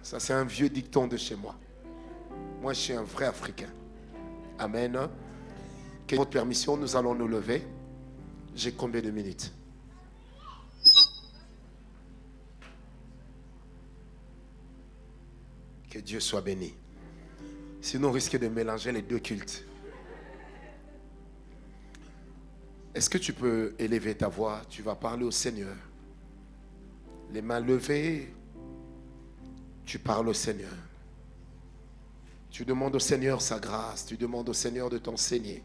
Ça, c'est un vieux dicton de chez moi. Moi, je suis un vrai Africain. Amen. Avec votre permission, nous allons nous lever. J'ai combien de minutes? Que Dieu soit béni. Sinon, on risque de mélanger les deux cultes. Est-ce que tu peux élever ta voix? Tu vas parler au Seigneur. Les mains levées, tu parles au Seigneur. Tu demandes au Seigneur sa grâce. Tu demandes au Seigneur de t'enseigner.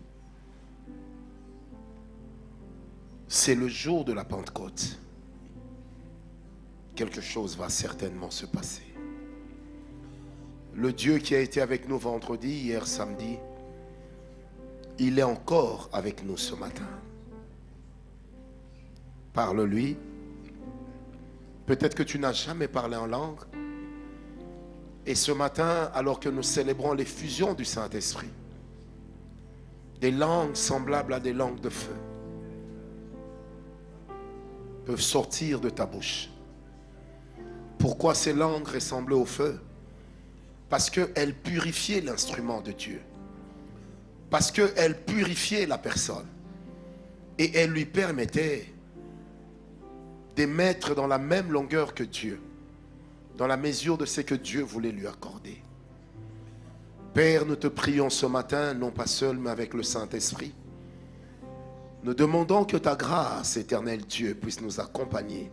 C'est le jour de la Pentecôte. Quelque chose va certainement se passer. Le Dieu qui a été avec nous vendredi, hier samedi, il est encore avec nous ce matin. Parle-lui. Peut-être que tu n'as jamais parlé en langue. Et ce matin, alors que nous célébrons l'effusion du Saint-Esprit, des langues semblables à des langues de feu peuvent sortir de ta bouche. Pourquoi ces langues ressemblaient au feu? Parce qu'elles purifiaient l'instrument de Dieu. Parce qu'elles purifiaient la personne. Et elles lui permettaient d'émettre dans la même longueur que Dieu, dans la mesure de ce que Dieu voulait lui accorder. Père, nous te prions ce matin, non pas seul, mais avec le Saint-Esprit. Nous demandons que ta grâce, éternel Dieu, puisse nous accompagner.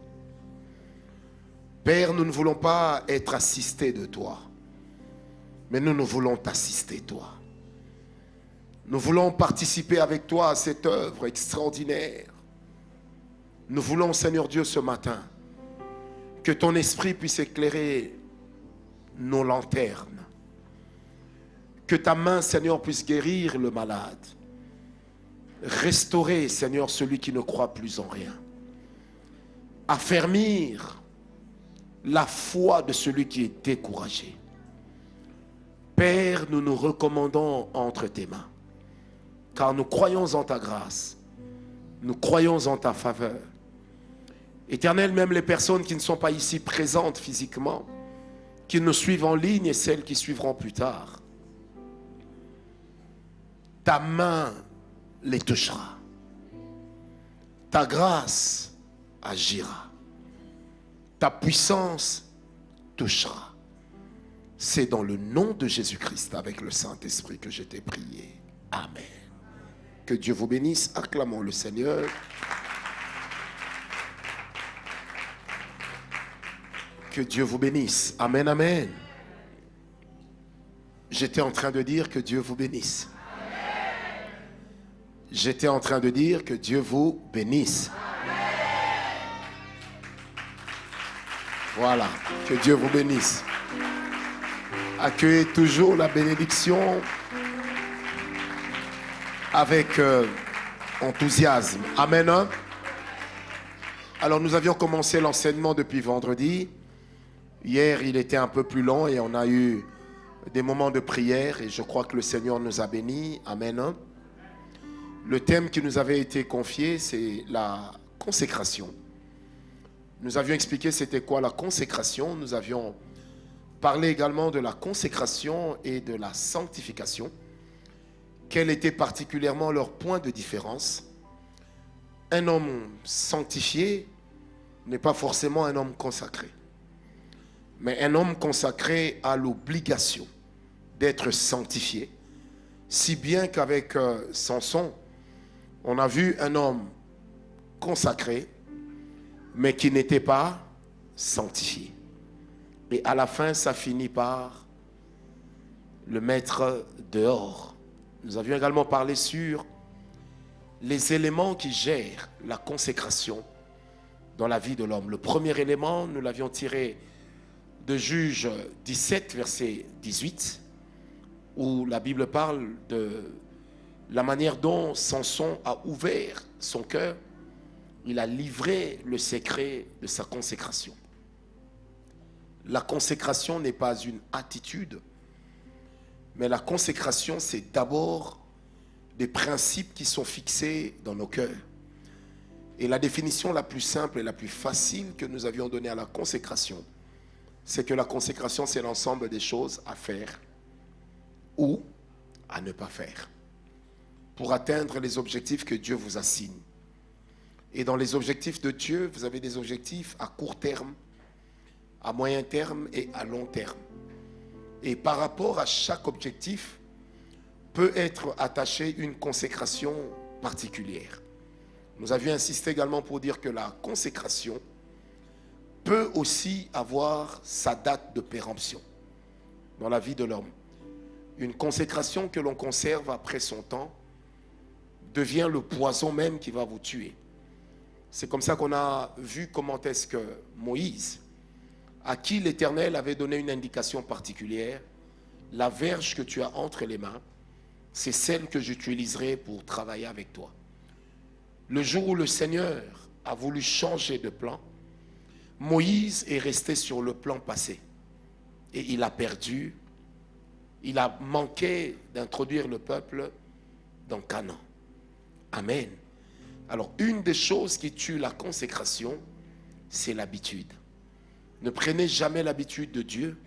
Père, nous ne voulons pas être assistés de toi, mais nous voulons t'assister, toi. Nous voulons participer avec toi à cette œuvre extraordinaire. Nous voulons, Seigneur Dieu, ce matin, que ton esprit puisse éclairer nos lanternes. Que ta main, Seigneur, puisse guérir le malade. Restaurer, Seigneur, celui qui ne croit plus en rien. Affermir la foi de celui qui est découragé. Père, nous nous recommandons entre tes mains, car nous croyons en ta grâce. Nous croyons en ta faveur. Éternel, même les personnes qui ne sont pas ici présentes physiquement, qui nous suivent en ligne et celles qui suivront plus tard, ta main les touchera. Ta grâce agira. Ta puissance touchera. C'est dans le nom de Jésus-Christ avec le Saint-Esprit que je t'ai prié. Amen. Que Dieu vous bénisse. Acclamons le Seigneur. Que Dieu vous bénisse. Amen, amen. J'étais en train de dire que Dieu vous bénisse. J'étais en train de dire que Dieu vous bénisse. Voilà, que Dieu vous bénisse. Accueillez toujours la bénédiction avec enthousiasme. Amen. Alors nous avions commencé l'enseignement depuis vendredi. Hier, il était un peu plus long et on a eu des moments de prière et je crois que le Seigneur nous a bénis. Amen. Le thème qui nous avait été confié, c'est la consécration. Nous avions expliqué c'était quoi la consécration. Nous avions parlé également de la consécration et de la sanctification. Quel était particulièrement leur point de différence? Un homme sanctifié n'est pas forcément un homme consacré. Mais un homme consacré a l'obligation d'être sanctifié. Si bien qu'avec Samson, on a vu un homme consacré, mais qui n'était pas sanctifié. Et à la fin, ça finit par le mettre dehors. Nous avions également parlé sur les éléments qui gèrent la consécration dans la vie de l'homme. Le premier élément, nous l'avions tiré de Juges 17, verset 18, où la Bible parle de la manière dont Samson a ouvert son cœur. Il a livré le secret de sa consécration. La consécration n'est pas une attitude, mais la consécration, c'est d'abord des principes qui sont fixés dans nos cœurs. Et la définition la plus simple et la plus facile que nous avions donnée à la consécration, c'est que la consécration, c'est l'ensemble des choses à faire ou à ne pas faire pour atteindre les objectifs que Dieu vous assigne. Et dans les objectifs de Dieu, vous avez des objectifs à court terme, à moyen terme et à long terme. Et par rapport à chaque objectif, peut être attachée une consécration particulière. Nous avions insisté également pour dire que la consécration peut aussi avoir sa date de péremption dans la vie de l'homme. Une consécration que l'on conserve après son temps devient le poison même qui va vous tuer. C'est comme ça qu'on a vu comment est-ce que Moïse, à qui l'Éternel avait donné une indication particulière, la verge que tu as entre les mains, c'est celle que j'utiliserai pour travailler avec toi. Le jour où le Seigneur a voulu changer de plan, Moïse est resté sur le plan passé. Et il a perdu, il a manqué d'introduire le peuple dans Canaan. Amen. Alors, une des choses qui tue la consécration, c'est l'habitude. Ne prenez jamais l'habitude de Dieu,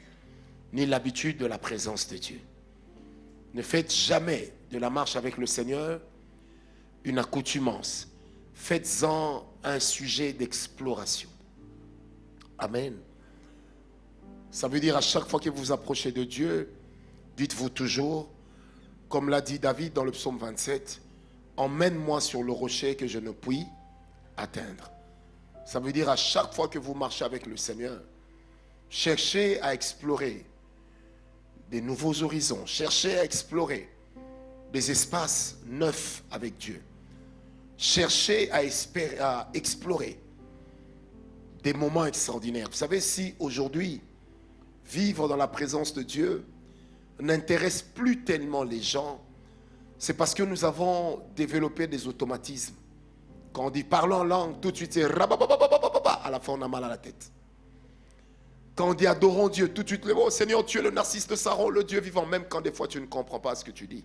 ni l'habitude de la présence de Dieu. Ne faites jamais de la marche avec le Seigneur une accoutumance. Faites-en un sujet d'exploration. Amen. Ça veut dire à chaque fois que vous vous approchez de Dieu, dites-vous toujours, comme l'a dit David dans le psaume 27, « Emmène-moi sur le rocher que je ne puis atteindre. » Ça veut dire à chaque fois que vous marchez avec le Seigneur, cherchez à explorer des nouveaux horizons. Cherchez à explorer des espaces neufs avec Dieu. Cherchez à explorer des moments extraordinaires. Vous savez, si aujourd'hui, vivre dans la présence de Dieu n'intéresse plus tellement les gens, c'est parce que nous avons développé des automatismes. Quand on dit parlons en langue, tout de suite c'est à la fin on a mal à la tête. Quand on dit adorons Dieu, tout de suite, oh Seigneur, tu es le narcisse de Saron, le Dieu vivant, même quand des fois tu ne comprends pas ce que tu dis.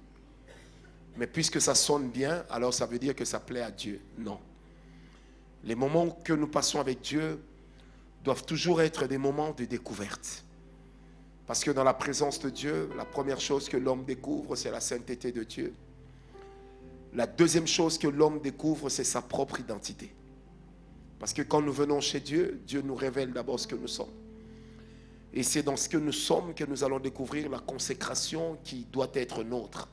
Mais puisque ça sonne bien, alors ça veut dire que ça plaît à Dieu. Non. Les moments que nous passons avec Dieu doivent toujours être des moments de découverte. Parce que dans la présence de Dieu, la première chose que l'homme découvre, c'est la sainteté de Dieu. La deuxième chose que l'homme découvre, c'est sa propre identité. Parce que quand nous venons chez Dieu, Dieu nous révèle d'abord ce que nous sommes. Et c'est dans ce que nous sommes que nous allons découvrir la consécration qui doit être nôtre.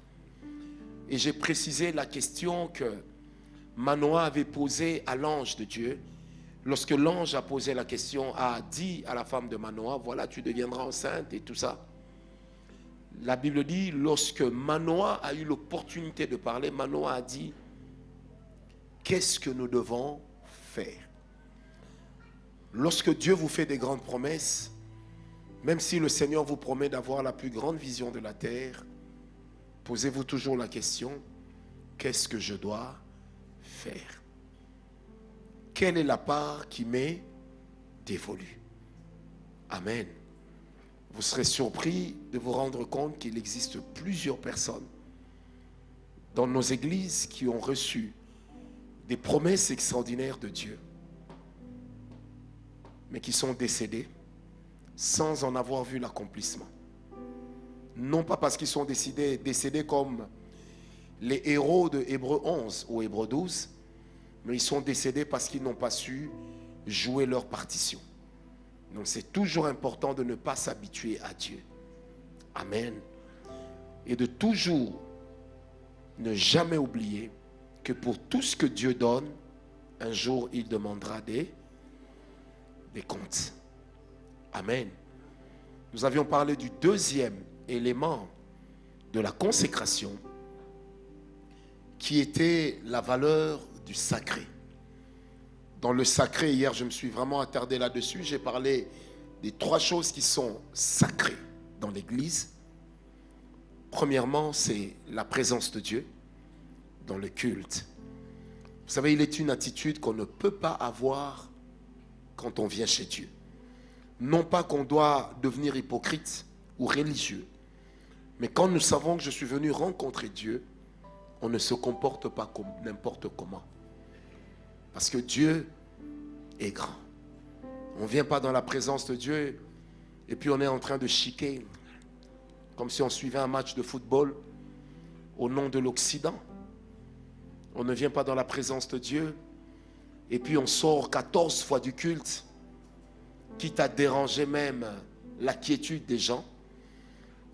Et j'ai précisé la question que Manoah avait posée à l'ange de Dieu. Lorsque l'ange a posé la question, a dit à la femme de Manoah, voilà, tu deviendras enceinte et tout ça. La Bible dit, lorsque Manoah a eu l'opportunité de parler, Manoah a dit, qu'est-ce que nous devons faire? Lorsque Dieu vous fait des grandes promesses, même si le Seigneur vous promet d'avoir la plus grande vision de la terre, posez-vous toujours la question, qu'est-ce que je dois faire? Quelle est la part qui m'est dévolue? Amen. Vous serez surpris de vous rendre compte qu'il existe plusieurs personnes dans nos églises qui ont reçu des promesses extraordinaires de Dieu, mais qui sont décédées sans en avoir vu l'accomplissement. Non pas parce qu'ils sont décédés comme les héros de Hébreux 11 ou Hébreux 12, mais ils sont décédés parce qu'ils n'ont pas su jouer leur partition. Donc c'est toujours important de ne pas s'habituer à Dieu. Amen. Et de toujours ne jamais oublier que pour tout ce que Dieu donne, un jour il demandera des comptes. Amen. Nous avions parlé du deuxième élément de la consécration qui était la valeur du sacré. Dans le sacré, hier, je me suis vraiment attardé là-dessus. J'ai parlé des trois choses qui sont sacrées dans l'Église. Premièrement, c'est la présence de Dieu dans le culte. Vous savez, il est une attitude qu'on ne peut pas avoir quand on vient chez Dieu. Non pas qu'on doit devenir hypocrite ou religieux, mais quand nous savons que je suis venu rencontrer Dieu, on ne se comporte pas comme n'importe comment. Parce que Dieu est grand. On ne vient pas dans la présence de Dieu Et puis on est en train de chiquer, comme si on suivait un match de football au nom de l'Occident. On ne vient pas dans la présence de Dieu. Et puis on sort 14 fois du culte, quitte à déranger même la quiétude des gens,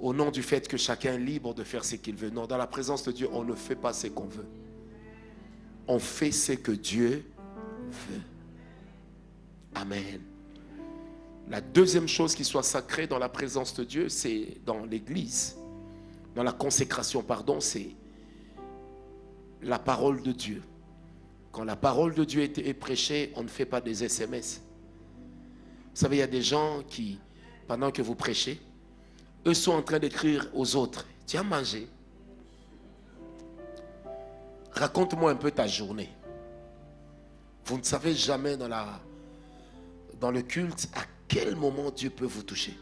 au nom du fait que chacun est libre de faire ce qu'il veut. Non, dans la présence de Dieu, on ne fait pas ce qu'on veut. On fait ce que Dieu veut. Amen. La deuxième chose qui soit sacrée dans la présence de Dieu, c'est dans l'église, dans la consécration, pardon, c'est la parole de Dieu. Quand la parole de Dieu est prêchée, on ne fait pas des SMS. Vous savez, il y a des gens qui, pendant que vous prêchez, eux sont en train d'écrire aux autres. Tu as mangé? Raconte-moi un peu ta journée. Vous ne savez jamais dans le culte à quel moment Dieu peut vous toucher.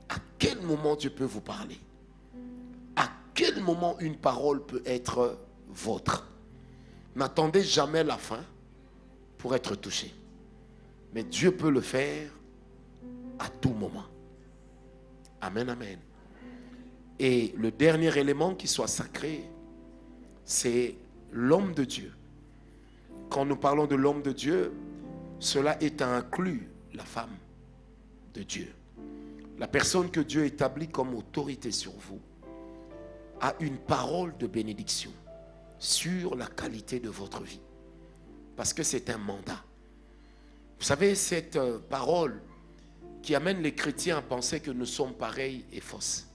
À quel moment Dieu peut vous parler. À quel moment une parole peut être vôtre. N'attendez jamais la fin pour être touché. Mais Dieu peut le faire à tout moment. Amen, amen. Et le dernier élément qui soit sacré, c'est l'homme de Dieu. Quand nous parlons de l'homme de Dieu, cela est inclus la femme de Dieu. La personne que Dieu établit comme autorité sur vous a une parole de bénédiction sur la qualité de votre vie. Parce que c'est un mandat. Vous savez, cette parole qui amène les chrétiens à penser que nous sommes pareils est fausse.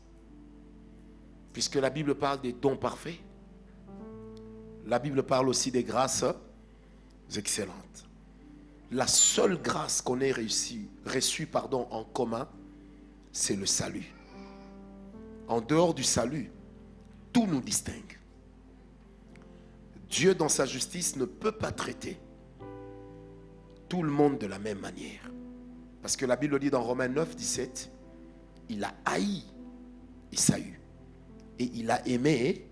Puisque la Bible parle des dons parfaits. La Bible parle aussi des grâces excellentes. La seule grâce qu'on ait reçue en commun, c'est le salut. En dehors du salut, tout nous distingue. Dieu, dans sa justice, ne peut pas traiter tout le monde de la même manière. Parce que la Bible dit dans Romains 9, 17, il a haï Ésaü et il a aimé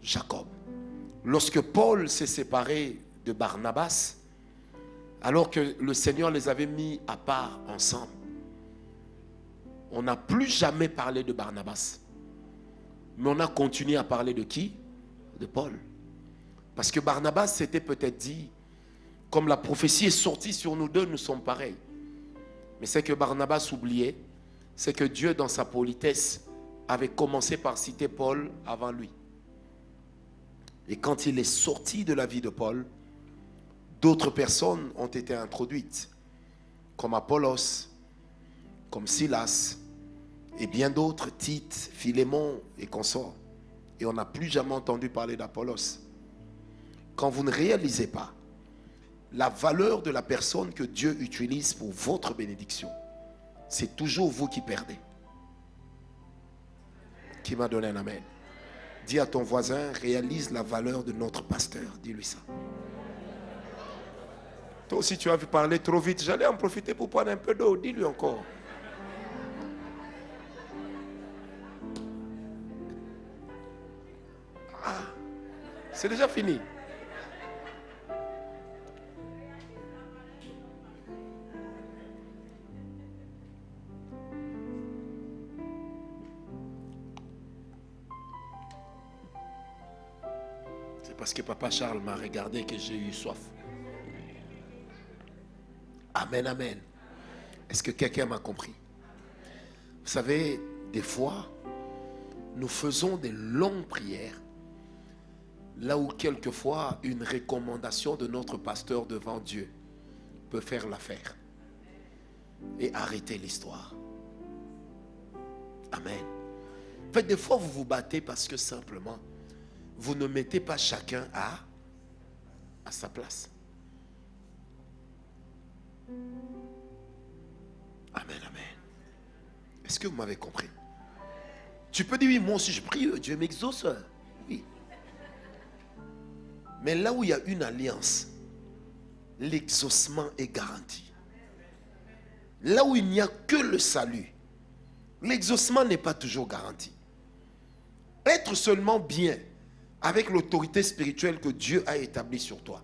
Jacob. Lorsque Paul s'est séparé de Barnabas, alors que le Seigneur les avait mis à part ensemble, on n'a plus jamais parlé de Barnabas. Mais on a continué à parler de qui? De Paul. Parce que Barnabas s'était peut-être dit, comme la prophétie est sortie sur nous deux, nous sommes pareils. Mais ce que Barnabas oubliait, c'est que Dieu, dans sa politesse, avait commencé par citer Paul avant lui. Et quand il est sorti de la vie de Paul, d'autres personnes ont été introduites, comme Apollos, comme Silas, et bien d'autres, Tite, Philémon et consorts. Et on n'a plus jamais entendu parler d'Apollos. Quand vous ne réalisez pas la valeur de la personne que Dieu utilise pour votre bénédiction, c'est toujours vous qui perdez. Qui m'a donné un amen? Dis à ton voisin, réalise la valeur de notre pasteur. Dis-lui ça. Toi aussi, tu as vu parler trop vite. J'allais en profiter pour prendre un peu d'eau. Dis-lui encore. Ah, c'est déjà fini. C'est parce que Papa Charles m'a regardé que j'ai eu soif. Amen, amen. Est-ce que quelqu'un m'a compris? Vous savez, des fois, nous faisons des longues prières, là où quelquefois une recommandation de notre pasteur devant Dieu peut faire l'affaire et arrêter l'histoire. Amen. En fait, des fois, vous vous battez parce que simplement, vous ne mettez pas chacun à sa place. Amen, amen. Est-ce que vous m'avez compris? Tu peux dire, oui, moi aussi je prie, Dieu m'exauce. Oui. Mais là où il y a une alliance, l'exaucement est garanti. Là où il n'y a que le salut, l'exaucement n'est pas toujours garanti. Être seulement bien avec l'autorité spirituelle que Dieu a établie sur toi,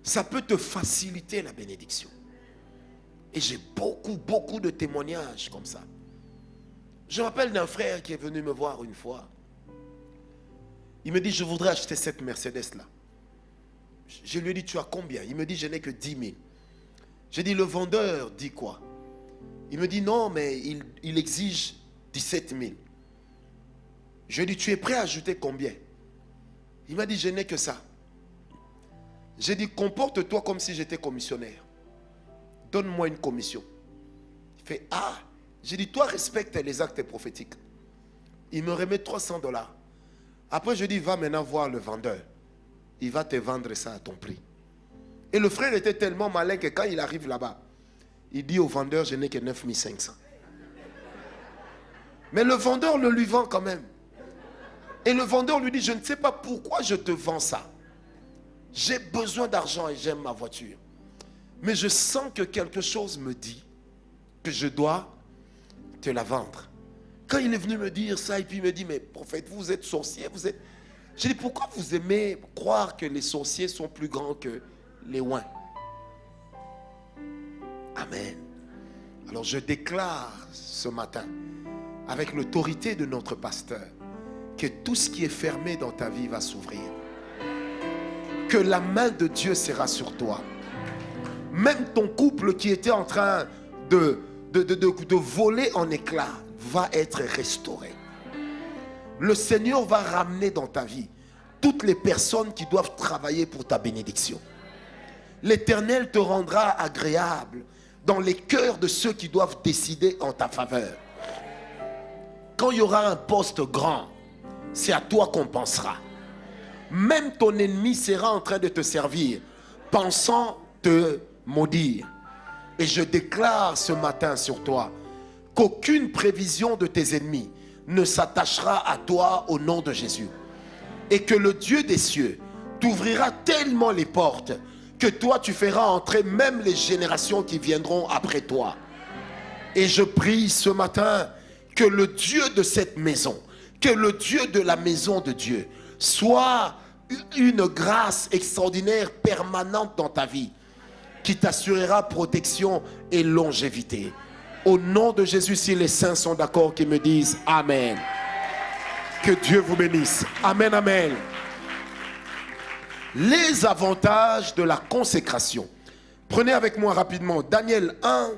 ça peut te faciliter la bénédiction. Et j'ai beaucoup de témoignages comme ça. Je me rappelle d'un frère qui est venu me voir une fois. Il me dit, je voudrais acheter cette Mercedes-là. Je lui ai dit, tu as combien? Il me dit, je n'ai que 10 000. J'ai dit, le vendeur dit quoi? Il me dit, non, mais il exige 17 000. Je lui ai dit, tu es prêt à ajouter combien? Il m'a dit, je n'ai que ça. J'ai dit, comporte-toi comme si j'étais commissionnaire. Donne-moi une commission. Il fait, ah. J'ai dit, toi, respecte les actes prophétiques. Il me remet 300 $. Après, je dis, va maintenant voir le vendeur. Il va te vendre ça à ton prix. Et le frère était tellement malin que quand il arrive là-bas, il dit au vendeur, je n'ai que 9 500. Mais le vendeur le lui vend quand même. Et le vendeur lui dit, je ne sais pas pourquoi je te vends ça. J'ai besoin d'argent et j'aime ma voiture. Mais je sens que quelque chose me dit que je dois te la vendre. Quand il est venu me dire ça, et puis il me dit, mais prophète, vous êtes sorcier, vous êtes... J'ai dit, pourquoi vous aimez croire que les sorciers sont plus grands que les ouins? Amen. Alors je déclare ce matin, avec l'autorité de notre pasteur, que tout ce qui est fermé dans ta vie va s'ouvrir. Que la main de Dieu sera sur toi. Même ton couple qui était en train de voler en éclats va être restauré. Le Seigneur va ramener dans ta vie toutes les personnes qui doivent travailler pour ta bénédiction. L'Éternel te rendra agréable dans les cœurs de ceux qui doivent décider en ta faveur. Quand il y aura un poste grand, c'est à toi qu'on pensera. Même ton ennemi sera en train de te servir, pensant te maudire. Et je déclare ce matin sur toi qu'aucune prévision de tes ennemis ne s'attachera à toi au nom de Jésus. Et que le Dieu des cieux t'ouvrira tellement les portes que toi tu feras entrer même les générations qui viendront après toi. Et je prie ce matin que le Dieu de cette maison, que le Dieu de la maison de Dieu soit une grâce extraordinaire permanente dans ta vie qui t'assurera protection et longévité. Au nom de Jésus, si les saints sont d'accord, qu'ils me disent Amen. Que Dieu vous bénisse. Amen, amen. Les avantages de la consécration. Prenez avec moi rapidement Daniel 1.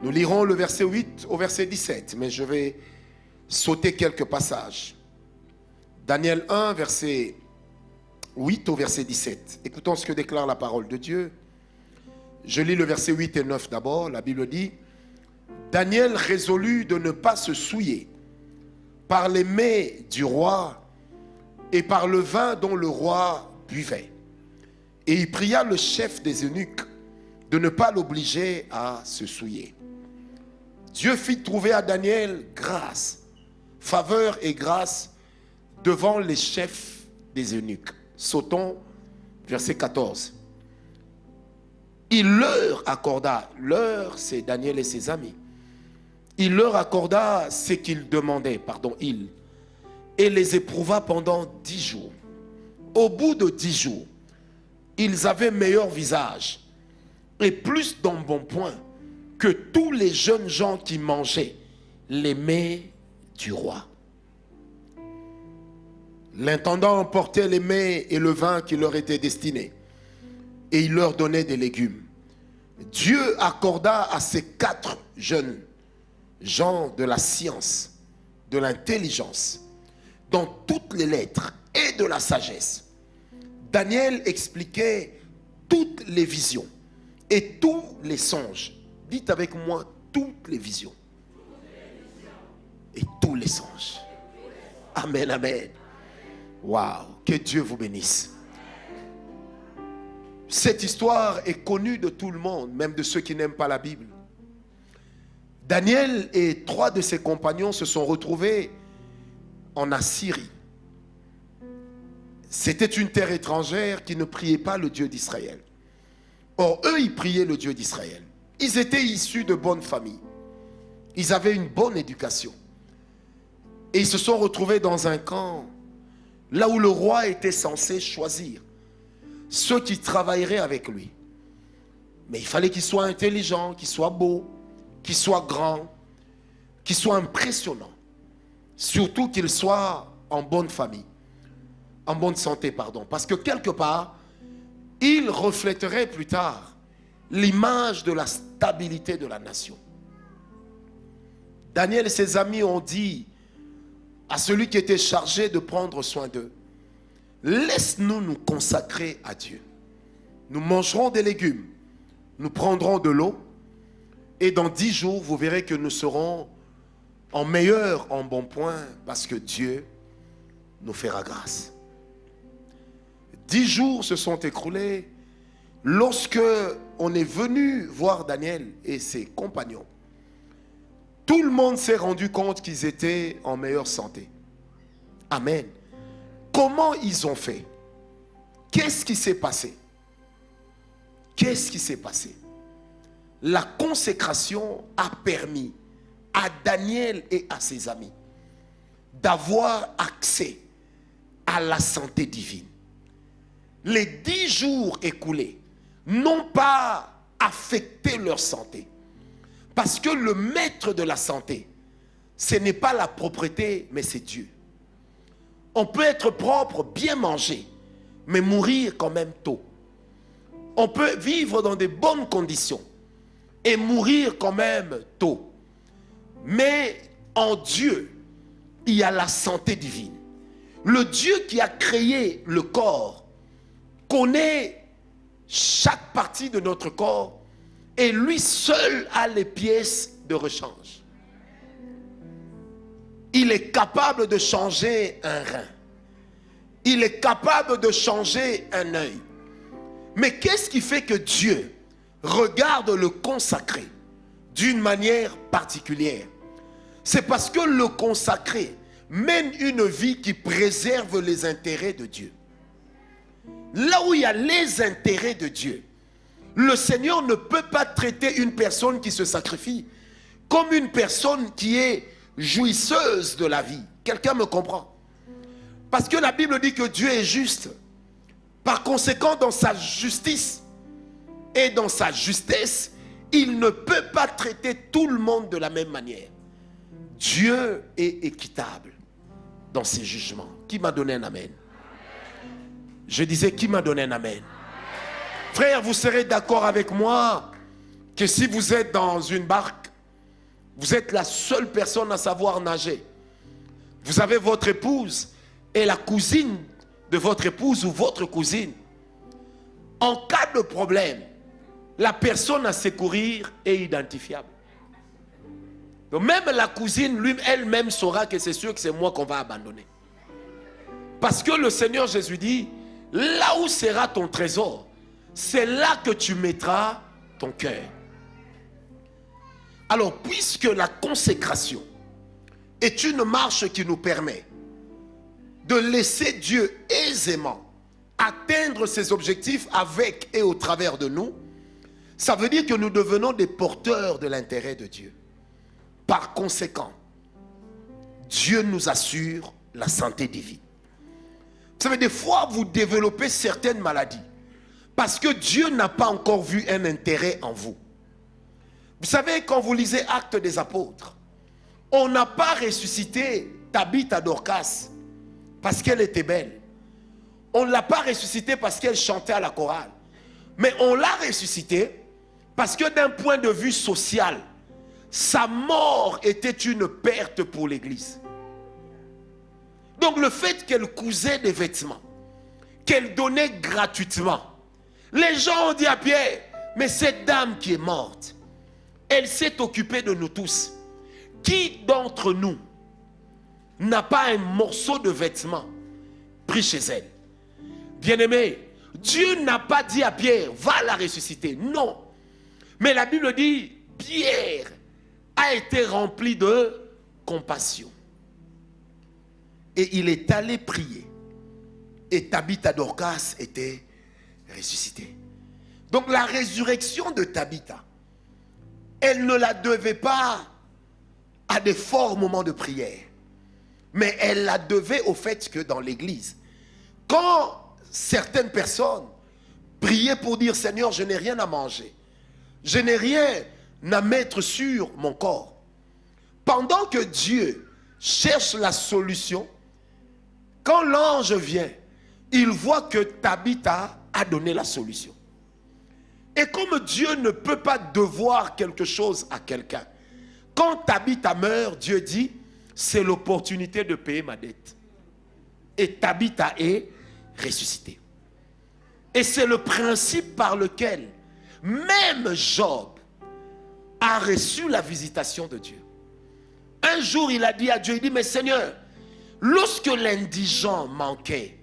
Nous lirons le verset 8 au verset 17, mais je vais sauter quelques passages. Daniel 1, verset 8 au verset 17. Écoutons ce que déclare la parole de Dieu. Je lis le verset 8 et 9 d'abord. La Bible dit: Daniel résolut de ne pas se souiller par les mets du roi et par le vin dont le roi buvait. Et il pria le chef des eunuques de ne pas l'obliger à se souiller. Dieu fit trouver à Daniel grâce, faveur et grâce devant les chefs des eunuques. Sautons, verset 14. Il leur accorda, leur c'est Daniel et ses amis, il leur accorda ce qu'ils demandaient, et les éprouva pendant 10 jours. Au bout de 10 jours, ils avaient meilleur visage et plus d'embonpoint que tous les jeunes gens qui mangeaient les mets du roi. L'intendant emportait les mets et le vin qui leur étaient destinés, et il leur donnait des légumes. Dieu accorda à ces 4 jeunes gens de la science, de l'intelligence, dans toutes les lettres et de la sagesse. Daniel expliquait toutes les visions et tous les songes. Dites avec moi, toutes les visions et tous les songes. Amen, amen. Waouh, que Dieu vous bénisse. Cette histoire est connue de tout le monde, même de ceux qui n'aiment pas la Bible. Daniel et 3 de ses compagnons se sont retrouvés en Assyrie. C'était une terre étrangère qui ne priait pas le Dieu d'Israël. Or, eux, ils priaient le Dieu d'Israël. Ils étaient issus de bonnes familles. Ils avaient une bonne éducation. Et ils se sont retrouvés dans un camp, là où le roi était censé choisir ceux qui travailleraient avec lui. Mais il fallait qu'il soit intelligent, qu'il soit beau, qu'il soit grand, qu'il soit impressionnant. Surtout qu'il soit en bonne famille, en bonne santé, pardon. Parce que quelque part, il reflèterait plus tard l'image de la stabilité de la nation. Daniel et ses amis ont dit à celui qui était chargé de prendre soin d'eux, laisse-nous nous consacrer à Dieu. Nous mangerons des légumes, nous prendrons de l'eau, et dans 10 jours, vous verrez que nous serons en meilleur, en bon point, parce que Dieu nous fera grâce. 10 jours se sont écoulés lorsque on est venu voir Daniel et ses compagnons. Tout le monde s'est rendu compte qu'ils étaient en meilleure santé. Amen. Comment ils ont fait? Qu'est-ce qui s'est passé? Qu'est-ce qui s'est passé? La consécration a permis à Daniel et à ses amis d'avoir accès à la santé divine. Les 10 jours écoulés n'ont pas affecté leur santé. Parce que le maître de la santé, ce n'est pas la propreté, mais c'est Dieu. On peut être propre, bien manger, mais mourir quand même tôt. On peut vivre dans de bonnes conditions et mourir quand même tôt. Mais en Dieu, il y a la santé divine. Le Dieu qui a créé le corps connaît chaque partie de notre corps et lui seul a les pièces de rechange. Il est capable de changer un rein. Il est capable de changer un œil. Mais qu'est-ce qui fait que Dieu regarde le consacré d'une manière particulière? C'est parce que le consacré mène une vie qui préserve les intérêts de Dieu. Là où il y a les intérêts de Dieu, le Seigneur ne peut pas traiter une personne qui se sacrifie comme une personne qui est jouisseuse de la vie. Quelqu'un me comprend? Parce que la Bible dit que Dieu est juste. Par conséquent, dans sa justice et dans sa justesse, il ne peut pas traiter tout le monde de la même manière. Dieu est équitable dans ses jugements. Qui m'a donné un amen? Je disais, qui m'a donné un amen? Frère, vous serez d'accord avec moi que si vous êtes dans une barque, vous êtes la seule personne à savoir nager. Vous avez votre épouse et la cousine de votre épouse ou votre cousine. En cas de problème, la personne à secourir est identifiable. Donc même la cousine, elle-même saura que c'est sûr que c'est moi qu'on va abandonner. Parce que le Seigneur Jésus dit, là où sera ton trésor, c'est là que tu mettras ton cœur. Alors, puisque la consécration est une marche qui nous permet de laisser Dieu aisément atteindre ses objectifs avec et au travers de nous, ça veut dire que nous devenons des porteurs de l'intérêt de Dieu. Par conséquent, Dieu nous assure la santé divine. Vous savez, des fois, vous développez certaines maladies parce que Dieu n'a pas encore vu un intérêt en vous. Vous savez, quand vous lisez Actes des Apôtres, on n'a pas ressuscité Tabitha Dorcas parce qu'elle était belle. On ne l'a pas ressuscitée parce qu'elle chantait à la chorale. Mais on l'a ressuscitée parce que d'un point de vue social, sa mort était une perte pour l'Église. Donc le fait qu'elle cousait des vêtements, qu'elle donnait gratuitement, les gens ont dit à Pierre, mais cette dame qui est morte, elle s'est occupée de nous tous. Qui d'entre nous n'a pas un morceau de vêtement pris chez elle? Bien-aimé, Dieu n'a pas dit à Pierre, va la ressusciter. Non. Mais la Bible dit, Pierre a été rempli de compassion. Et il est allé prier. Et Tabitha Dorcas était ressuscitée. Donc la résurrection de Tabitha, elle ne la devait pas à des forts moments de prière. Mais elle la devait au fait que dans l'église, quand certaines personnes priaient pour dire, Seigneur, je n'ai rien à manger, Je n'ai rien à mettre sur mon corps. Pendant que Dieu cherche la solution, quand l'ange vient, il voit que Tabitha a donné la solution. Et comme Dieu ne peut pas devoir quelque chose à quelqu'un, quand Tabitha meurt, Dieu dit, c'est l'opportunité de payer ma dette. Et Tabitha est ressuscitée. Et c'est le principe par lequel même Job a reçu la visitation de Dieu. Un jour, il a dit à Dieu, il dit, mais Seigneur, lorsque l'indigent manquait,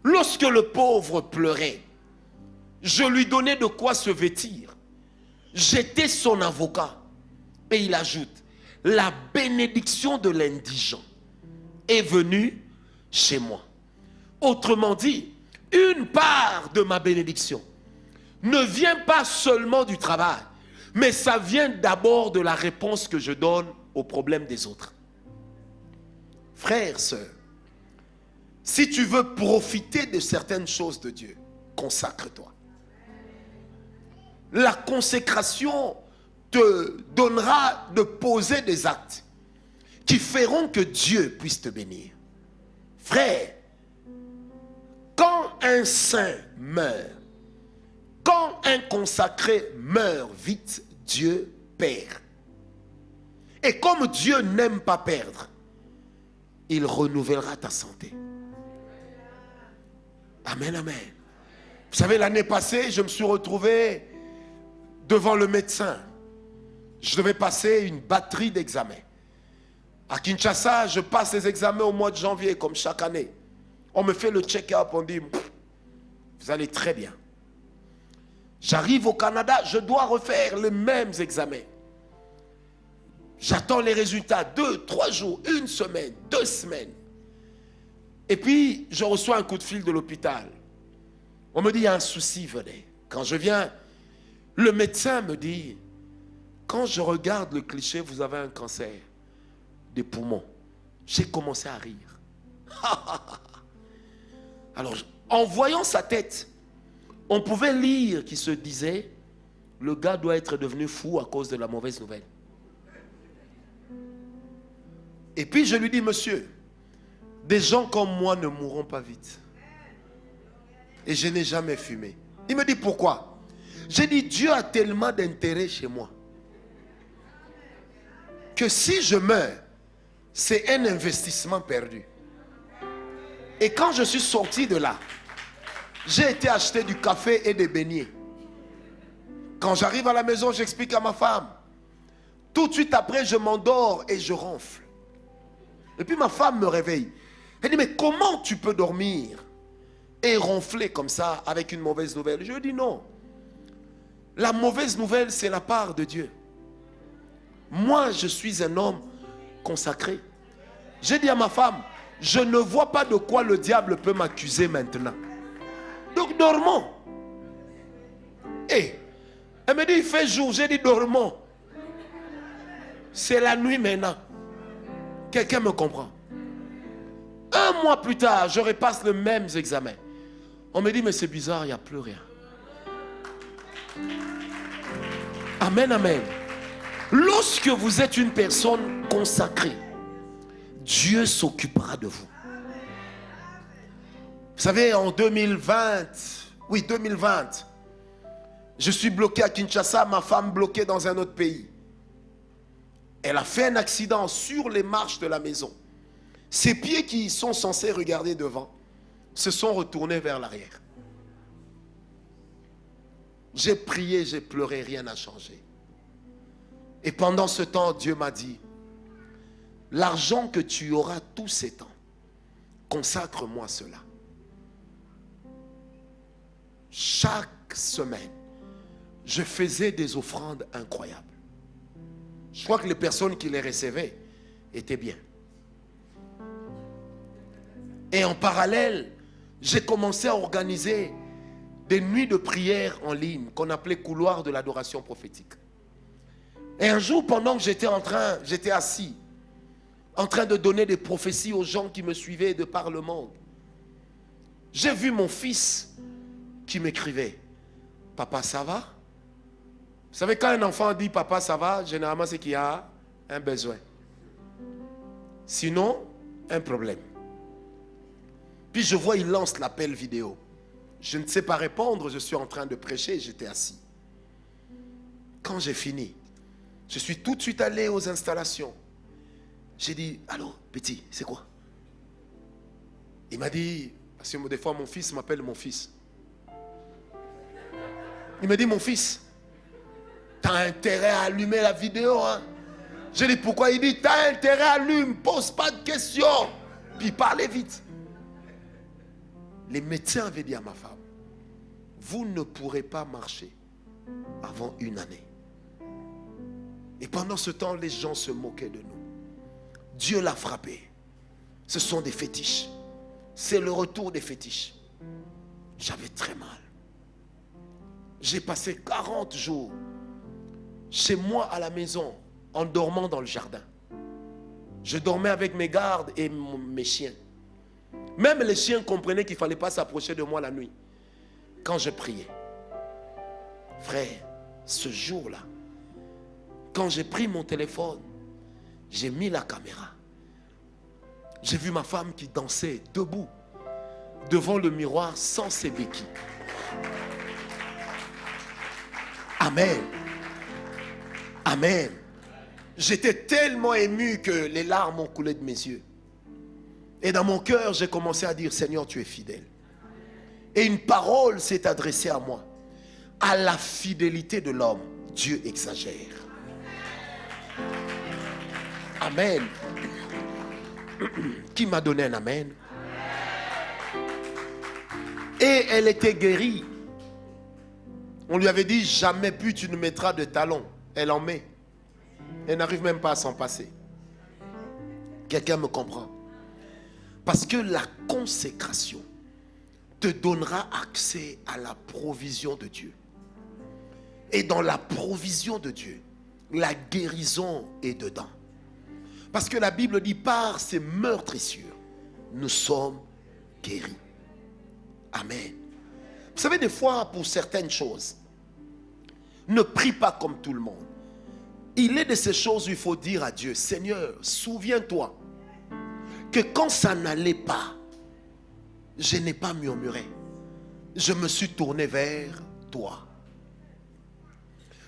lorsque le pauvre pleurait, je lui donnais de quoi se vêtir. J'étais son avocat. Et il ajoute, la bénédiction de l'indigent est venue chez moi. Autrement dit, une part de ma bénédiction ne vient pas seulement du travail, mais ça vient d'abord de la réponse que je donne aux problèmes des autres. Frères, sœurs, si tu veux profiter de certaines choses de Dieu, consacre-toi. La consécration te donnera de poser des actes qui feront que Dieu puisse te bénir. Frère, quand un saint meurt, quand un consacré meurt vite, Dieu perd. Et comme Dieu n'aime pas perdre, il renouvellera ta santé. Amen, amen. Vous savez, l'année passée, je me suis retrouvé devant le médecin. Je devais passer une batterie d'examens. À Kinshasa, je passe les examens au mois de janvier, comme chaque année. On me fait le check-up, on dit, vous allez très bien. J'arrive au Canada, je dois refaire les mêmes examens. J'attends les résultats 2, 3 jours, 1 semaine, 2 semaines. Et puis, je reçois un coup de fil de l'hôpital. On me dit, il y a un souci, venez. Quand je viens, le médecin me dit, quand je regarde le cliché, vous avez un cancer des poumons. J'ai commencé à rire. Alors, en voyant sa tête, on pouvait lire qu'il se disait, le gars doit être devenu fou à cause de la mauvaise nouvelle. Et puis je lui dis, monsieur, des gens comme moi ne mourront pas vite. Et je n'ai jamais fumé. Il me dit, pourquoi? J'ai dit, Dieu a tellement d'intérêt chez moi que si je meurs, c'est un investissement perdu. Et quand je suis sorti de là, j'ai été acheter du café et des beignets. Quand j'arrive à la maison, j'explique à ma femme. Tout de suite après, je m'endors et je ronfle. Et puis ma femme me réveille. Elle dit, mais comment tu peux dormir et ronfler comme ça avec une mauvaise nouvelle? Je lui dis non. La mauvaise nouvelle, c'est la part de Dieu. Moi, je suis un homme consacré. J'ai dit à ma femme, je ne vois pas de quoi le diable peut m'accuser maintenant. Donc dormons. Et elle me dit, il fait jour. J'ai dit, dormons. C'est la nuit maintenant. Quelqu'un me comprend? 1 mois plus tard, je repasse les mêmes examens. On me dit, mais c'est bizarre, il n'y a plus rien. Amen, amen. Lorsque vous êtes une personne consacrée, Dieu s'occupera de vous. Vous savez, en 2020, je suis bloqué à Kinshasa, ma femme bloquée dans un autre pays. Elle a fait un accident sur les marches de la maison. Ses pieds qui sont censés regarder devant se sont retournés vers l'arrière. J'ai prié, j'ai pleuré, rien n'a changé. Et pendant ce temps, Dieu m'a dit, l'argent que tu auras tous ces temps, consacre-moi cela. Chaque semaine, je faisais des offrandes incroyables. Je crois que les personnes qui les recevaient étaient bien. Et en parallèle, j'ai commencé à organiser des nuits de prière en ligne qu'on appelait couloir de l'adoration prophétique. Et un jour, pendant que j'étais assis, en train de donner des prophéties aux gens qui me suivaient de par le monde, j'ai vu mon fils qui m'écrivait, papa, ça va? Vous savez, quand un enfant dit papa ça va, généralement c'est qu'il y a un besoin. Sinon, un problème. Puis je vois, il lance l'appel vidéo. Je ne sais pas répondre, je suis en train de prêcher, j'étais assis. Quand j'ai fini, je suis tout de suite allé aux installations. J'ai dit, allô, petit, c'est quoi? Il m'a dit, parce que des fois mon fils m'appelle mon fils. Il m'a dit, mon fils, tu as intérêt à allumer la vidéo, hein? J'ai dit, pourquoi? Il dit, tu as intérêt à allumer, pose pas de questions. Puis parlez vite. Les médecins avaient dit à ma femme, vous ne pourrez pas marcher avant 1 année. Et pendant ce temps, les gens se moquaient de nous. Dieu l'a frappé. Ce sont des fétiches. C'est le retour des fétiches. J'avais très mal. J'ai passé 40 jours chez moi à la maison en dormant dans le jardin. Je dormais avec mes gardes et mes chiens. Même les chiens comprenaient qu'il ne fallait pas s'approcher de moi la nuit quand je priais. Frère, ce jour-là, quand j'ai pris mon téléphone, j'ai mis la caméra. J'ai vu ma femme qui dansait debout devant le miroir sans ses béquilles. Amen. Amen. J'étais tellement ému que les larmes ont coulé de mes yeux. Et dans mon cœur, j'ai commencé à dire, Seigneur, tu es fidèle. Et une parole s'est adressée à moi. À la fidélité de l'homme, Dieu exagère. Amen. Qui m'a donné un amen? Et elle était guérie. On lui avait dit, jamais plus tu ne mettras de talons. Elle en met. Elle n'arrive même pas à s'en passer. Quelqu'un me comprend? Parce que la consécration te donnera accès à la provision de Dieu. Et dans la provision de Dieu, la guérison est dedans. Parce que la Bible dit, par ses meurtrissures, nous sommes guéris. Amen. Vous savez, des fois, pour certaines choses, ne prie pas comme tout le monde. Il est de ces choses où il faut dire à Dieu, Seigneur, souviens-toi que quand ça n'allait pas, je n'ai pas murmuré. Je me suis tourné vers toi.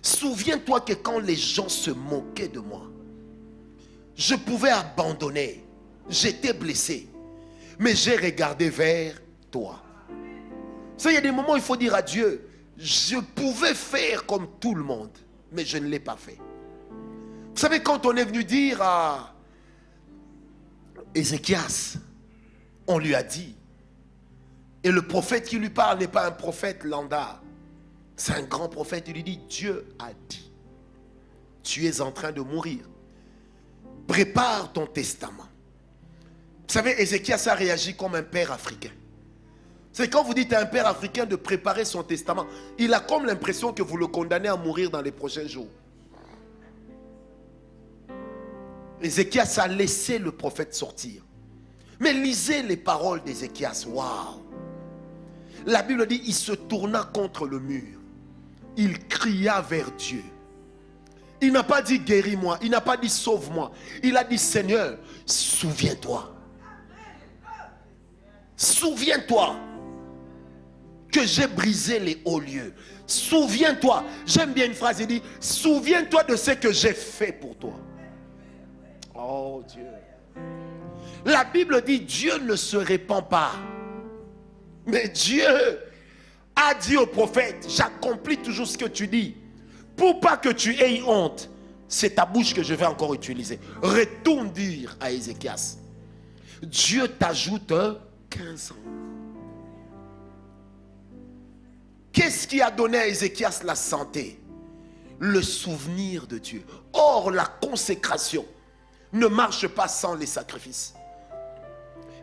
Souviens-toi que quand les gens se moquaient de moi, je pouvais abandonner. J'étais blessé. Mais j'ai regardé vers toi. Ça, il y a des moments où il faut dire à Dieu, je pouvais faire comme tout le monde, mais je ne l'ai pas fait. Vous savez, quand on est venu dire à Ézéchias, on lui a dit, et le prophète qui lui parle n'est pas un prophète lambda, c'est un grand prophète. Il lui dit, Dieu a dit, tu es en train de mourir, prépare ton testament. Vous savez, Ézéchias a réagi comme un père africain. C'est quand vous dites à un père africain de préparer son testament, il a comme l'impression que vous le condamnez à mourir dans les prochains jours. Ézéchias a laissé le prophète sortir. Mais lisez les paroles d'Ézéchias. Waouh! La Bible dit, il se tourna contre le mur. Il cria vers Dieu. Il n'a pas dit guéris-moi. Il n'a pas dit sauve-moi. Il a dit Seigneur, souviens-toi. Souviens-toi que j'ai brisé les hauts lieux. Souviens-toi. J'aime bien une phrase, il dit, souviens-toi de ce que j'ai fait pour toi. Oh Dieu. La Bible dit, Dieu ne se répand pas. Mais Dieu a dit au prophète, j'accomplis toujours ce que tu dis. Pour pas que tu aies honte, c'est ta bouche que je vais encore utiliser. Retourne dire à Ézéchias, Dieu t'ajoute 15 ans. Qu'est-ce qui a donné à Ézéchias la santé? Le souvenir de Dieu. Or, la consécration ne marche pas sans les sacrifices.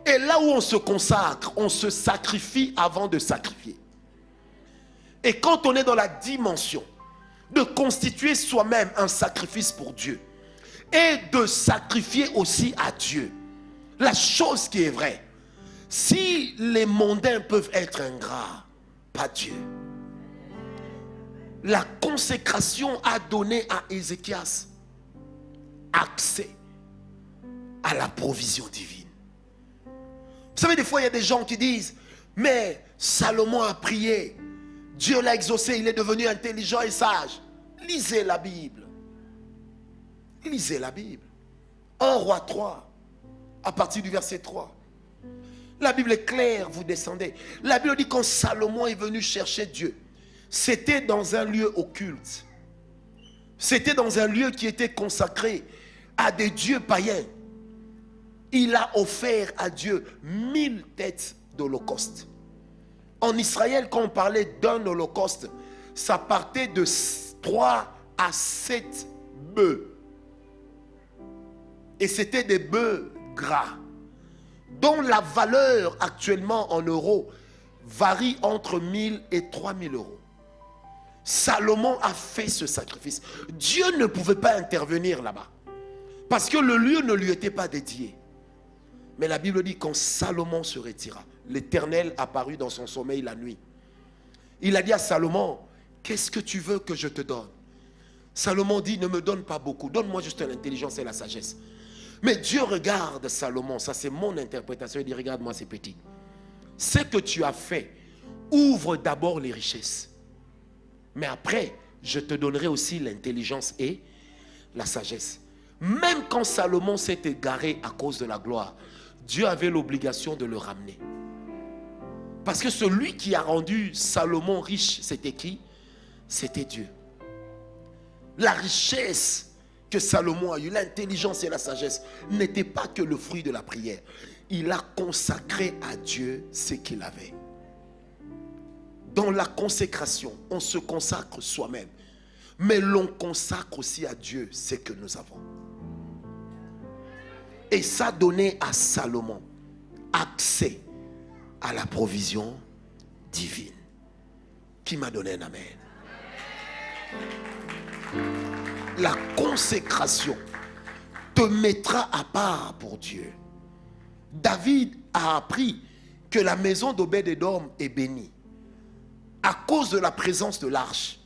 Et là où on se consacre, on se sacrifie avant de sacrifier. Et quand on est dans la dimension de constituer soi-même un sacrifice pour Dieu et de sacrifier aussi à Dieu, la chose qui est vraie, si les mondains peuvent être ingrats, pas Dieu. La consécration a donné à Ézéchias accès à la provision divine. Vous savez, des fois, il y a des gens qui disent, mais Salomon a prié, Dieu l'a exaucé, il est devenu intelligent et sage. Lisez la Bible. Lisez la Bible. 1 Roi 3, à partir du verset 3. La Bible est claire, vous descendez. La Bible dit quand Salomon est venu chercher Dieu, c'était dans un lieu occulte. C'était dans un lieu qui était consacré à des dieux païens. Il a offert à Dieu 1000 têtes d'holocauste. En Israël, quand on parlait d'un holocauste, ça partait de 3 à 7 bœufs. Et c'était des bœufs gras, dont la valeur actuellement en euros varie entre 1000 et 3000 euros. Salomon a fait ce sacrifice. Dieu ne pouvait pas intervenir là-bas, parce que le lieu ne lui était pas dédié. Mais la Bible dit quand Salomon se retira, l'Éternel apparut dans son sommeil la nuit. Il a dit à Salomon, qu'est-ce que tu veux que je te donne? Salomon dit, ne me donne pas beaucoup, donne-moi juste l'intelligence et la sagesse. Mais Dieu regarde Salomon, ça c'est mon interprétation, il dit, regarde-moi c'est petit. Ce que tu as fait, ouvre d'abord les richesses. Mais après, je te donnerai aussi l'intelligence et la sagesse. Même quand Salomon s'est égaré à cause de la gloire, Dieu avait l'obligation de le ramener. Parce que celui qui a rendu Salomon riche, c'était qui? C'était Dieu. La richesse que Salomon a eu, l'intelligence et la sagesse, n'était pas que le fruit de la prière. Il a consacré à Dieu ce qu'il avait. Dans la consécration, on se consacre soi-même, mais l'on consacre aussi à Dieu ce que nous avons. Et ça donnait à Salomon accès à la provision divine. Qui m'a donné un amen? La consécration te mettra à part pour Dieu. David a appris que la maison d'Obed-Édom est bénie à cause de la présence de l'arche.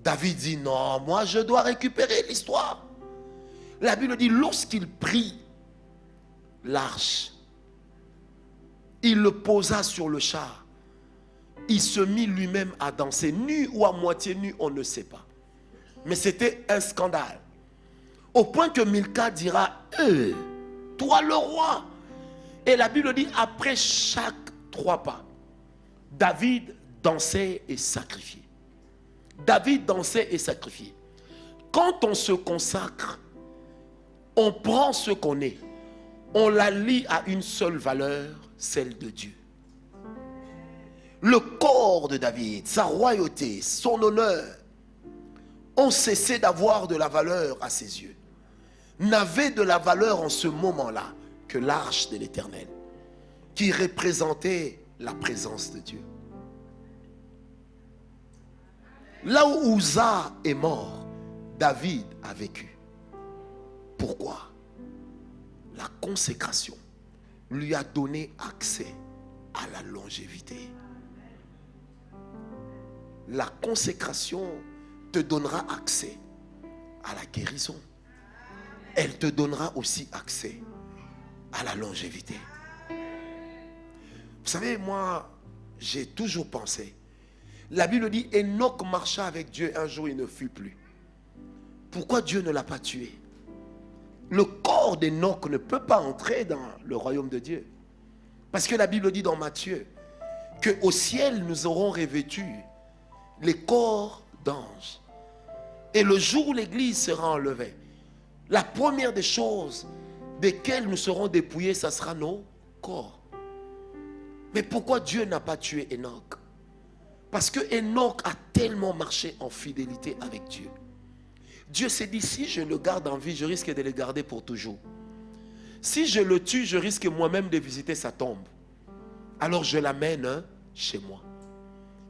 David dit non, moi je dois récupérer l'histoire. La Bible dit lorsqu'il prit l'arche, il le posa sur le char. Il se mit lui-même à danser, nu ou à moitié nu, on ne sait pas. Mais c'était un scandale. Au point que Milka dira, toi le roi. Et la Bible dit, après chaque 3 pas, David dansait et sacrifiait. David dansait et sacrifiait. Quand on se consacre, on prend ce qu'on est, on la lie à une seule valeur, celle de Dieu. Le corps de David, sa royauté, son honneur, ont cessé d'avoir de la valeur à ses yeux. N'avait de la valeur en ce moment-là que l'arche de l'Éternel, qui représentait la présence de Dieu. Là où Uza est mort, David a vécu. Pourquoi? La consécration lui a donné accès à la longévité. La consécration te donnera accès à la guérison. Elle te donnera aussi accès à la longévité. Vous savez, moi, j'ai toujours pensé, la Bible dit, Enoch marcha avec Dieu, un jour il ne fut plus. Pourquoi Dieu ne l'a pas tué? Le corps d'Enoch ne peut pas entrer dans le royaume de Dieu. Parce que la Bible dit dans Matthieu, qu'au ciel nous aurons revêtu les corps d'anges. Et le jour où l'église sera enlevée, la première des choses desquelles nous serons dépouillés, ça sera nos corps. Mais pourquoi Dieu n'a pas tué Enoch? Parce que Enoch a tellement marché en fidélité avec Dieu. Dieu s'est dit, si je le garde en vie, je risque de le garder pour toujours. Si je le tue, je risque moi-même de visiter sa tombe. Alors je l'amène chez moi.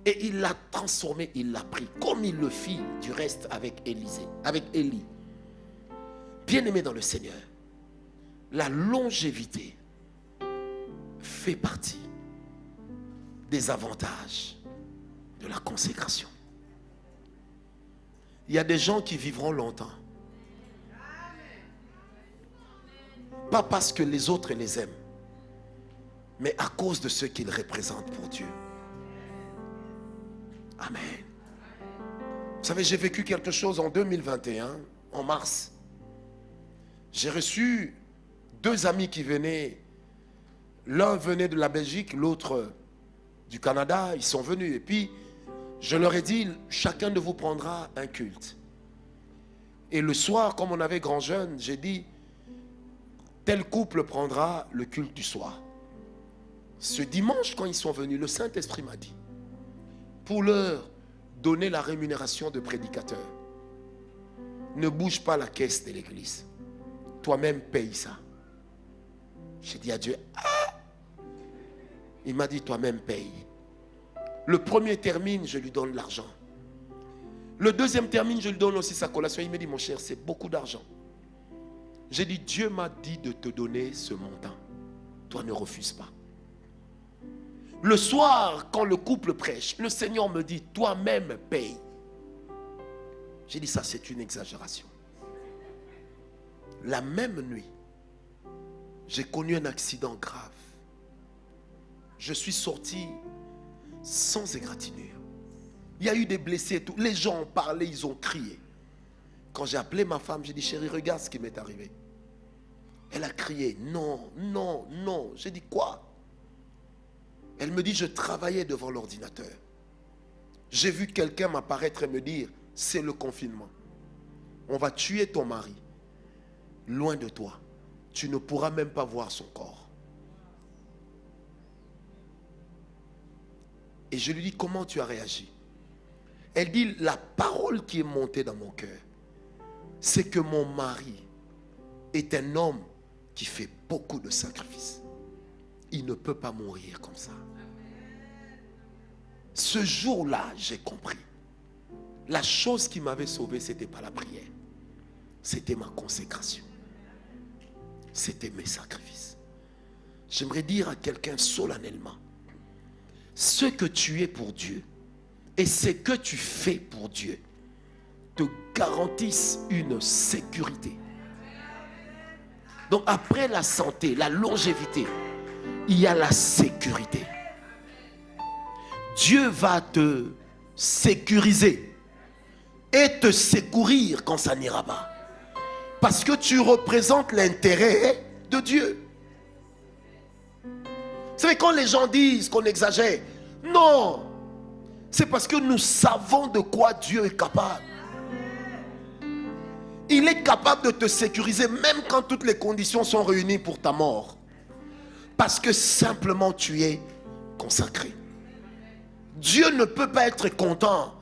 Et il l'a transformé, il l'a pris, comme il le fit du reste avec Élie. Bien-aimé dans le Seigneur, la longévité fait partie des avantages de la consécration. Il y a des gens qui vivront longtemps. Pas parce que les autres les aiment, mais à cause de ce qu'ils représentent pour Dieu. Amen. Vous savez, j'ai vécu quelque chose en 2021, en mars. J'ai reçu 2 amis qui venaient. L'un venait de la Belgique, l'autre du Canada. Ils sont venus. Et puis, je leur ai dit, chacun de vous prendra un culte. Et le soir, comme on avait grand jeûne, j'ai dit, tel couple prendra le culte du soir. Ce dimanche, quand ils sont venus, le Saint-Esprit m'a dit, pour leur donner la rémunération de prédicateur, ne bouge pas la caisse de l'église. Toi-même paye ça. J'ai dit à Dieu, ah! Il m'a dit, toi-même paye. Le premier termine, je lui donne l'argent. Le deuxième termine, je lui donne aussi sa collation. Il me dit, mon cher, c'est beaucoup d'argent. J'ai dit, Dieu m'a dit de te donner ce montant. Toi, ne refuse pas. Le soir, quand le couple prêche, le Seigneur me dit, toi-même paye. J'ai dit, ça c'est une exagération. La même nuit, j'ai connu un accident grave. Je suis sorti sans égratignure. Il y a eu des blessés et tout. Les gens ont parlé, ils ont crié. Quand j'ai appelé ma femme, j'ai dit, chérie, regarde ce qui m'est arrivé. Elle a crié, non, non, non. J'ai dit, quoi? Elle me dit, je travaillais devant l'ordinateur. J'ai vu quelqu'un m'apparaître et me dire, c'est le confinement. On va tuer ton mari. Loin de toi. Tu ne pourras même pas voir son corps. Et je lui dis, comment tu as réagi? Elle dit, la parole qui est montée dans mon cœur, c'est que mon mari est un homme qui fait beaucoup de sacrifices. Il ne peut pas mourir comme ça. Ce jour-là, j'ai compris. La chose qui m'avait sauvé, ce n'était pas la prière. C'était ma consécration. C'était mes sacrifices. J'aimerais dire à quelqu'un solennellement, ce que tu es pour Dieu et ce que tu fais pour Dieu te garantissent une sécurité. Donc après la santé, la longévité, il y a la sécurité. Dieu va te sécuriser et te secourir quand ça n'ira pas. Parce que tu représentes l'intérêt de Dieu. Vous savez, quand les gens disent qu'on exagère, non, c'est parce que nous savons de quoi Dieu est capable. Il est capable de te sécuriser même quand toutes les conditions sont réunies pour ta mort. Parce que simplement tu es consacré. Dieu ne peut pas être content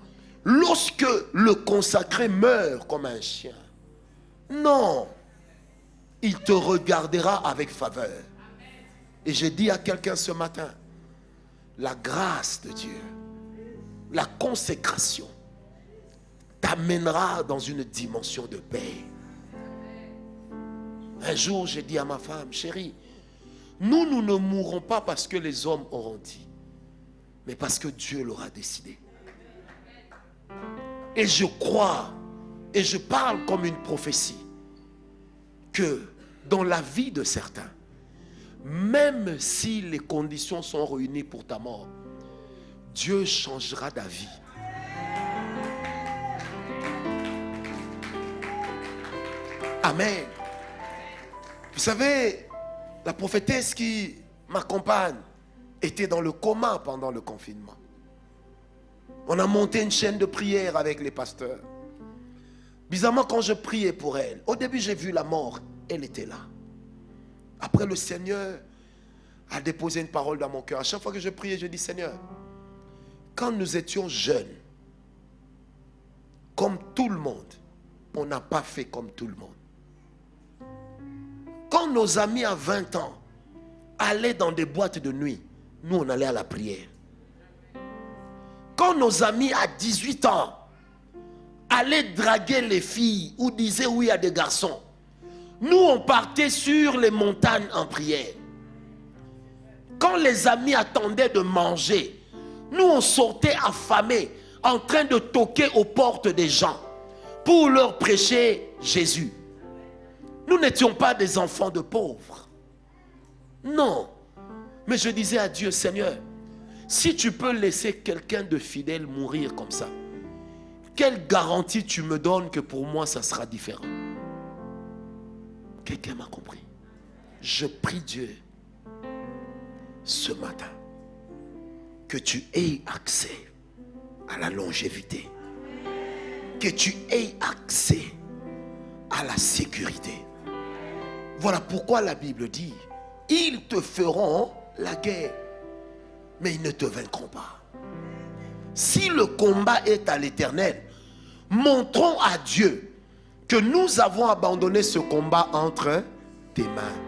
lorsque le consacré meurt comme un chien. Non, il te regardera avec faveur. Et j'ai dit à quelqu'un ce matin, la grâce de Dieu, la consécration t'amènera dans une dimension de paix. Un jour, j'ai dit à ma femme, chérie, nous ne mourrons pas parce que les hommes auront dit, mais parce que Dieu l'aura décidé. Et je crois, et je parle comme une prophétie, que dans la vie de certains, même si les conditions sont réunies pour ta mort, Dieu changera d'avis. Amen. Vous savez, la prophétesse qui m'accompagne était dans le coma pendant le confinement. On a monté une chaîne de prière avec les pasteurs. Bizarrement, quand je priais pour elle, au début j'ai vu la mort, elle était là. Après, le Seigneur a déposé une parole dans mon cœur. À chaque fois que je priais, je dis, Seigneur, quand nous étions jeunes, comme tout le monde, on n'a pas fait comme tout le monde. Quand nos amis à 20 ans allaient dans des boîtes de nuit, nous on allait à la prière. Quand nos amis à 18 ans allaient draguer les filles ou disaient oui à des garçons, nous on partait sur les montagnes en prière. Quand les amis attendaient de manger, nous on sortait affamés, en train de toquer aux portes des gens. pour leur prêcher Jésus. Nous n'étions pas des enfants de pauvres. Non. Mais je disais à Dieu, Seigneur, si tu peux laisser quelqu'un de fidèle mourir comme ça, quelle garantie tu me donnes que pour moi ça sera différent? Quelqu'un m'a compris. Je prie Dieu ce matin que tu aies accès à la longévité, que tu aies accès à la sécurité. Voilà pourquoi la Bible dit, ils te feront la guerre, mais ils ne te vaincront pas. Si le combat est à l'Éternel, montrons à Dieu que nous avons abandonné ce combat entre tes mains.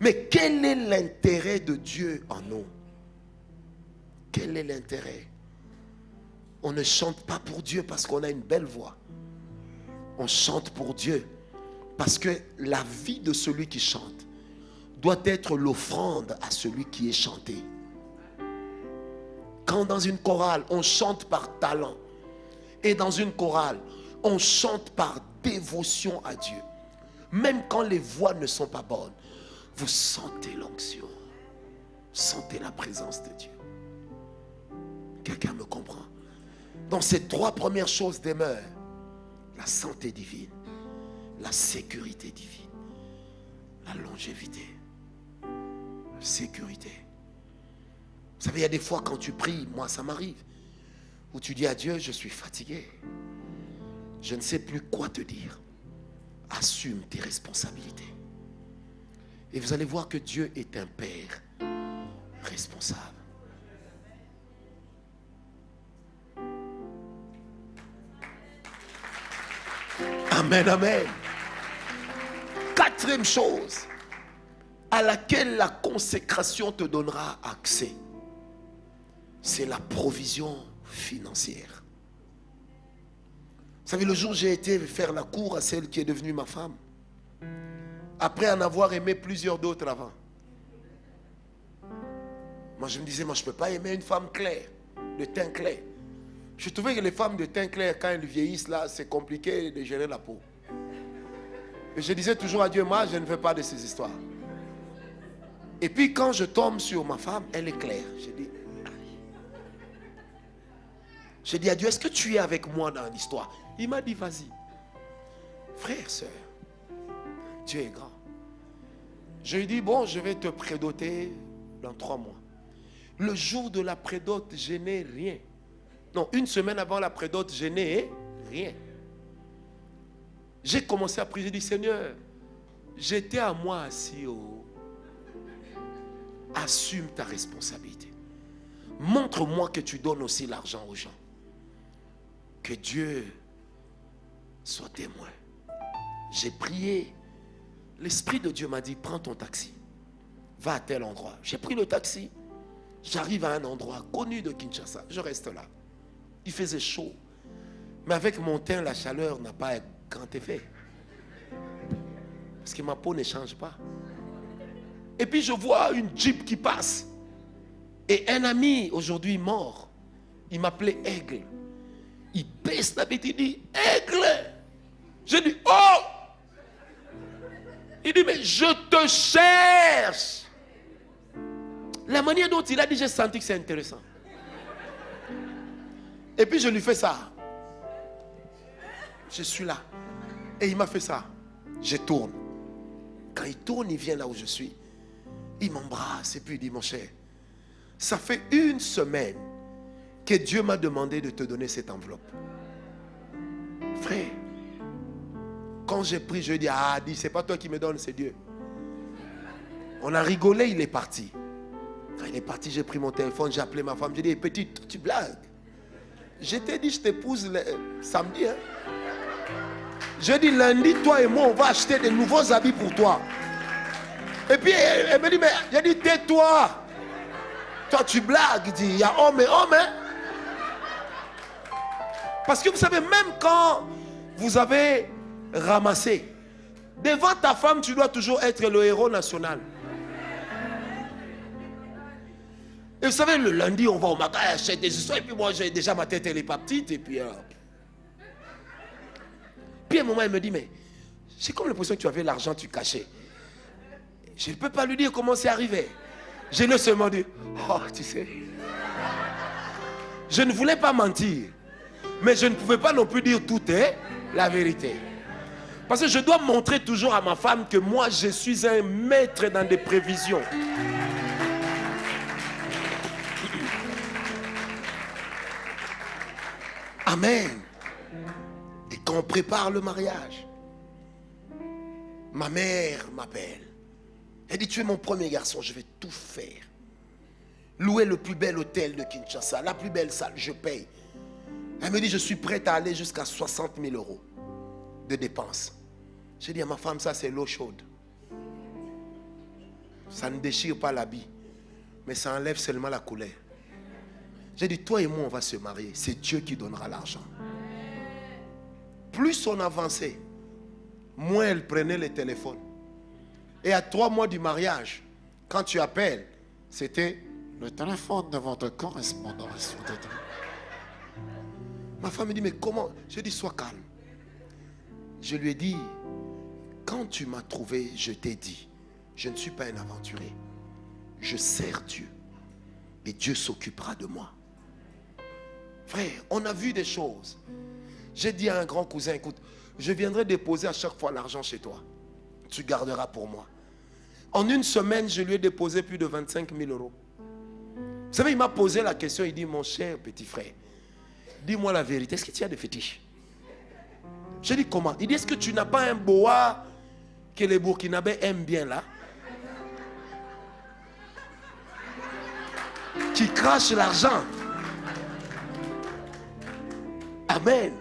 Mais quel est l'intérêt de Dieu en nous? Quel est l'intérêt? On ne chante pas pour Dieu parce qu'on a une belle voix. On chante pour Dieu parce que la vie de celui qui chante doit être l'offrande à celui qui est chanté. Quand dans une chorale, on chante par talent, et dans une chorale, on chante par dévotion à Dieu, même quand les voix ne sont pas bonnes, vous sentez l'onction, sentez la présence de Dieu. Quelqu'un me comprend? Dans ces trois premières choses demeurent la santé divine, la sécurité divine, la longévité, la sécurité. Vous savez, il y a des fois quand tu pries, moi ça m'arrive, où tu dis à Dieu, je suis fatigué, je ne sais plus quoi te dire. Assume tes responsabilités. Et vous allez voir que Dieu est un Père responsable. Amen, amen. Quatrième chose à laquelle la consécration te donnera accès, c'est la provision financière. Vous savez, le jour où j'ai été faire la cour à celle qui est devenue ma femme, après en avoir aimé plusieurs d'autres avant, moi je me disais, moi je ne peux pas aimer une femme claire, de teint clair. Je trouvais que les femmes de teint clair, quand elles vieillissent là, c'est compliqué de gérer la peau. Et je disais toujours à Dieu, moi je ne veux pas de ces histoires. Et puis quand je tombe sur ma femme, elle est claire. J'ai dit à Dieu, est-ce que tu es avec moi dans l'histoire? Il m'a dit, vas-y. Frère, sœur, Dieu est grand. Je lui ai dit, bon, je vais te prédoter dans 3 mois. Le jour de la prédote, je n'ai rien. Non, une semaine avant la prédote, je n'ai rien. J'ai commencé à prier, j'ai dit, Seigneur, j'étais à moi assis au... Assume ta responsabilité. Montre-moi que tu donnes aussi l'argent aux gens. Que Dieu soit témoin. J'ai prié. L'Esprit de Dieu m'a dit, prends ton taxi. Va à tel endroit. J'ai pris le taxi. J'arrive à un endroit connu de Kinshasa. Je reste là. Il faisait chaud. Mais avec mon teint, la chaleur n'a pas un grand effet. Parce que ma peau ne change pas. Et puis je vois une Jeep qui passe. Et un ami, aujourd'hui mort, il m'appelait Aigle. Il baisse la bête, il dit, Aigle. Je dis, oh. Il dit, mais je te cherche. La manière dont il a dit, j'ai senti que c'est intéressant. Et puis je lui fais ça. Je suis là. Et il m'a fait ça. Je tourne. Quand il tourne, il vient là où je suis. Il m'embrasse et puis il dit, mon cher, ça fait 1 semaine que Dieu m'a demandé de te donner cette enveloppe. Frère, quand j'ai pris, je lui ai dit, ah, dis, c'est pas toi qui me donnes, c'est Dieu. On a rigolé, il est parti. Quand il est parti, j'ai pris mon téléphone, j'ai appelé ma femme, j'ai dit, petite, tu blagues. Je t'ai dit, je t'épouse le samedi. Hein? Je dis, lundi, toi et moi, on va acheter de nouveaux habits pour toi. Et puis, elle me dit, mais j'ai dit, tais-toi. Toi, tu blagues. Il dit, il y a homme et homme. Hein? Parce que vous savez, même quand vous avez ramassé, devant ta femme, tu dois toujours être le héros national. Et vous savez, le lundi, on va au magasin acheter des histoires. Et puis moi, j'ai déjà ma tête, elle n'est pas petite. Et puis, Puis à un moment, elle me dit, mais j'ai comme l'impression que tu avais l'argent, tu cachais. Je ne peux pas lui dire comment c'est arrivé. Je lui ai seulement dit, oh, tu sais. Je ne voulais pas mentir. Mais je ne pouvais pas non plus dire tout est la vérité. Parce que je dois montrer toujours à ma femme que moi, je suis un maître dans des prévisions. Amen. Et quand on prépare le mariage, ma mère m'appelle. Elle dit, tu es mon premier garçon, je vais tout faire. Louer le plus bel hôtel de Kinshasa, la plus belle salle, je paye. Elle me dit, je suis prête à aller jusqu'à 60 000 euros de dépenses. J'ai dit à ma femme, ça c'est l'eau chaude. Ça ne déchire pas l'habit, mais ça enlève seulement la couleur. J'ai dit, toi et moi, on va se marier. C'est Dieu qui donnera l'argent. Plus on avançait, moins elle prenait le téléphone. Et à 3 mois du mariage, quand tu appelles, c'était le téléphone de votre correspondant. Ma femme me dit, mais comment? Je dis, sois calme. Je lui ai dit, quand tu m'as trouvé, je t'ai dit, je ne suis pas un aventurier. Je sers Dieu. Et Dieu s'occupera de moi. Frère, on a vu des choses. J'ai dit à un grand cousin, écoute, je viendrai déposer à chaque fois l'argent chez toi. Tu garderas pour moi. En une semaine, je lui ai déposé plus de 25 000 euros. Vous savez, il m'a posé la question, il dit, mon cher petit frère, dis-moi la vérité, est-ce que tu as des fétiches? J'ai dit, comment? Il dit, est-ce que tu n'as pas un boa que les Burkinabés aiment bien là? Qui crache l'argent. Amen.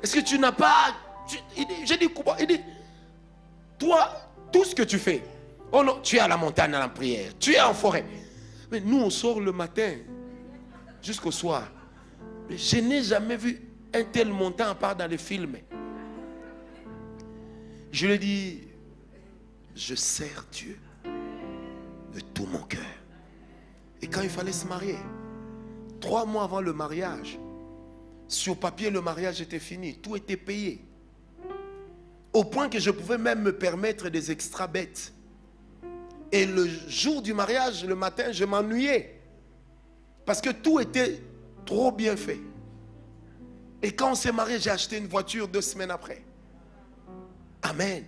Est-ce que tu n'as pas... J'ai dit, comment? Il dit, toi, tout ce que tu fais, oh non, tu es à la montagne à la prière, tu es en forêt. Mais nous, on sort le matin jusqu'au soir. Mais je n'ai jamais vu un tel montant à part dans les films. Je lui ai dit, je sers Dieu de tout mon cœur. Et quand il fallait se marier, 3 mois avant le mariage, sur papier, le mariage était fini. Tout était payé. Au point que je pouvais même me permettre des extra bêtes. Et le jour du mariage, le matin, je m'ennuyais. Parce que tout était trop bien fait. Et quand on s'est marié, j'ai acheté une voiture 2 semaines après. Amen.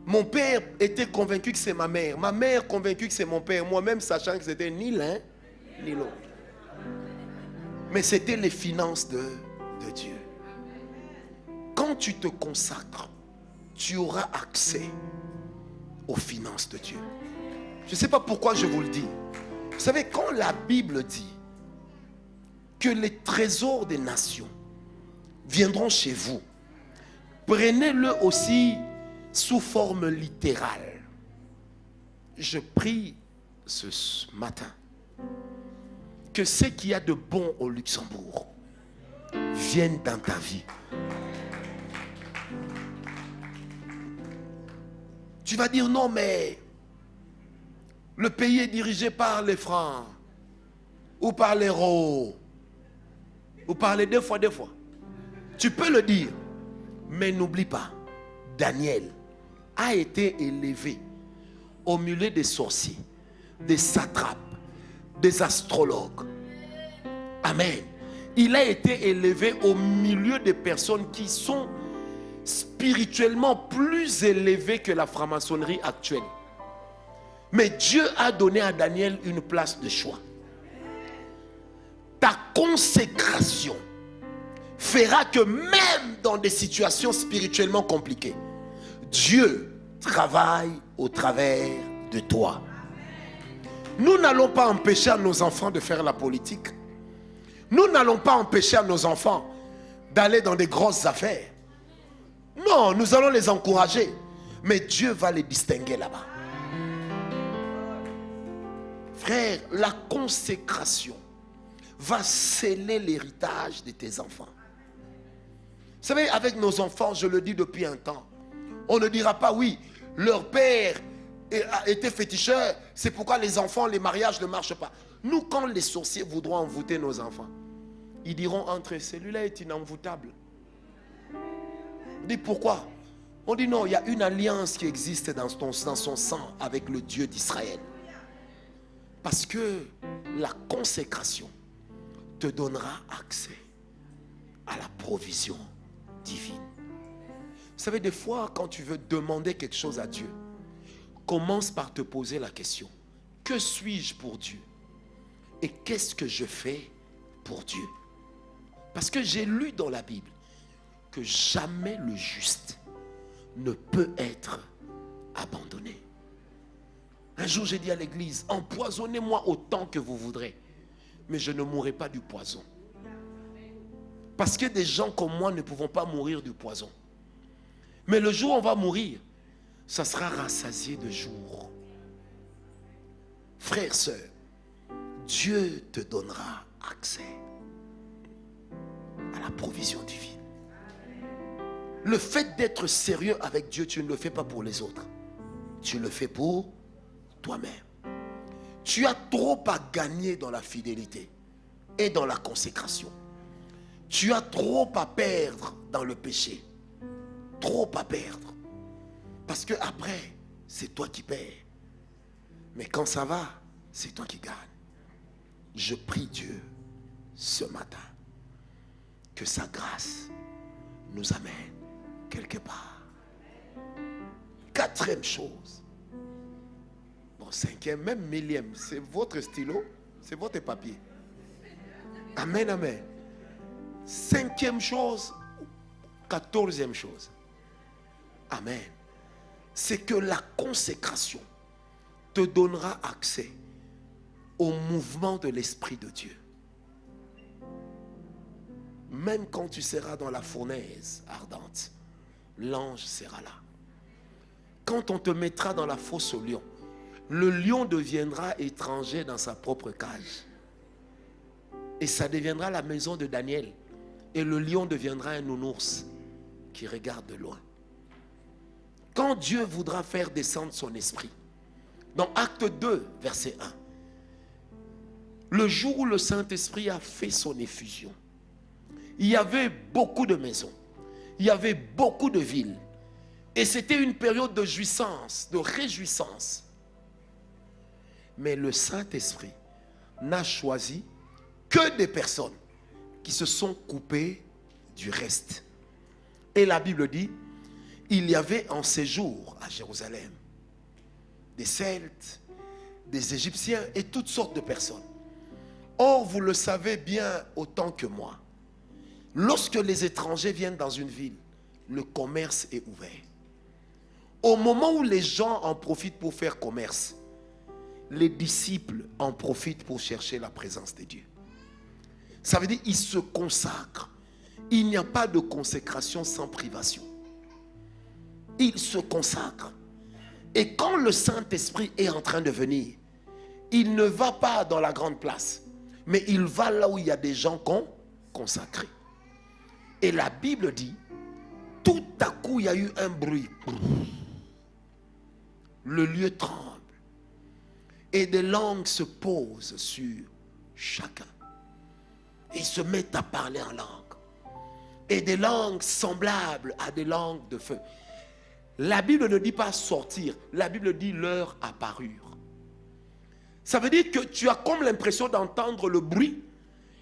Mon père était convaincu que c'est ma mère. Ma mère convaincue que c'est mon père. Moi-même sachant que c'était ni l'un ni l'autre. Mais c'était les finances de Dieu. Quand tu te consacres, tu auras accès aux finances de Dieu. Je ne sais pas pourquoi je vous le dis. Vous savez, quand la Bible dit que les trésors des nations viendront chez vous, prenez-le aussi sous forme littérale. Je prie ce matin que ce qu'il y a de bon au Luxembourg vienne dans ta vie. Tu vas dire non, mais le pays est dirigé par les francs ou par l'euro ou par les deux fois. Tu peux le dire, mais n'oublie pas, Daniel a été élevé au milieu des sorciers, des satrapes, des astrologues. Amen. Il a été élevé au milieu des personnes qui sont spirituellement plus élevées que la franc-maçonnerie actuelle. Mais Dieu a donné à Daniel une place de choix. Ta consécration fera que même dans des situations spirituellement compliquées, Dieu travaille au travers de toi. Nous n'allons pas empêcher à nos enfants de faire la politique. Nous n'allons pas empêcher à nos enfants d'aller dans des grosses affaires. Non, nous allons les encourager. Mais Dieu va les distinguer là-bas. Frère, la consécration va sceller l'héritage de tes enfants. Vous savez, avec nos enfants, je le dis depuis un temps, on ne dira pas oui, leur père a été féticheur, c'est pourquoi les enfants, les mariages ne marchent pas. Nous, quand les sorciers voudront envoûter nos enfants, ils diront entre eux, celui-là est inenvoûtable. On dit pourquoi? On dit non, il y a une alliance qui existe dans son sang avec le Dieu d'Israël. Parce que la consécration te donnera accès à la provision divine. Vous savez, des fois, quand tu veux demander quelque chose à Dieu, commence par te poser la question: que suis-je pour Dieu? Et qu'est-ce que je fais pour Dieu? Parce que j'ai lu dans la Bible que jamais le juste ne peut être abandonné. Un jour, j'ai dit à l'église: empoisonnez-moi autant que vous voudrez, mais je ne mourrai pas du poison. Parce que des gens comme moi ne pouvons pas mourir du poison. Mais le jour où on va mourir, ça sera rassasié de jour. Frères, sœurs, Dieu te donnera accès à la provision divine. Le fait d'être sérieux avec Dieu, tu ne le fais pas pour les autres. Tu le fais pour toi-même. Tu as trop à gagner dans la fidélité et dans la consécration. Tu as trop à perdre dans le péché. Trop à perdre. Parce que après, c'est toi qui perds. Mais quand ça va, c'est toi qui gagnes. Je prie Dieu ce matin que sa grâce nous amène quelque part. Quatrième chose. Bon, cinquième, même millième, c'est votre stylo, c'est votre papier. Amen, amen. Cinquième chose, 14e chose. Amen. C'est que la consécration te donnera accès au mouvement de l'Esprit de Dieu. Même quand tu seras dans la fournaise ardente, l'ange sera là. Quand on te mettra dans la fosse au lion, le lion deviendra étranger dans sa propre cage. Et ça deviendra la maison de Daniel. Et le lion deviendra un nounours qui regarde de loin. Quand Dieu voudra faire descendre son esprit, dans Acte 2, verset 1, le jour où le Saint-Esprit a fait son effusion, il y avait beaucoup de maisons, il y avait beaucoup de villes, et c'était une période de jouissance, de réjouissance. Mais le Saint-Esprit n'a choisi que des personnes qui se sont coupées du reste. Et la Bible dit, il y avait en séjour à Jérusalem des Celtes, des Égyptiens et toutes sortes de personnes. Or, vous le savez bien autant que moi, lorsque les étrangers viennent dans une ville, le commerce est ouvert. Au moment où les gens en profitent pour faire commerce, les disciples en profitent pour chercher la présence de Dieu. Ça veut dire qu'ils se consacrent. Il n'y a pas de consécration sans privation. Ils se consacrent. Et quand le Saint-Esprit est en train de venir, il ne va pas dans la grande place, mais il va là où il y a des gens consacrés. Et la Bible dit, tout à coup il y a eu un bruit. Le lieu tremble. Et des langues se posent sur chacun. Et ils se mettent à parler en langue. Et des langues semblables à des langues de feu. La Bible ne dit pas sortir. La Bible dit leur apparure. Ça veut dire que tu as comme l'impression d'entendre le bruit.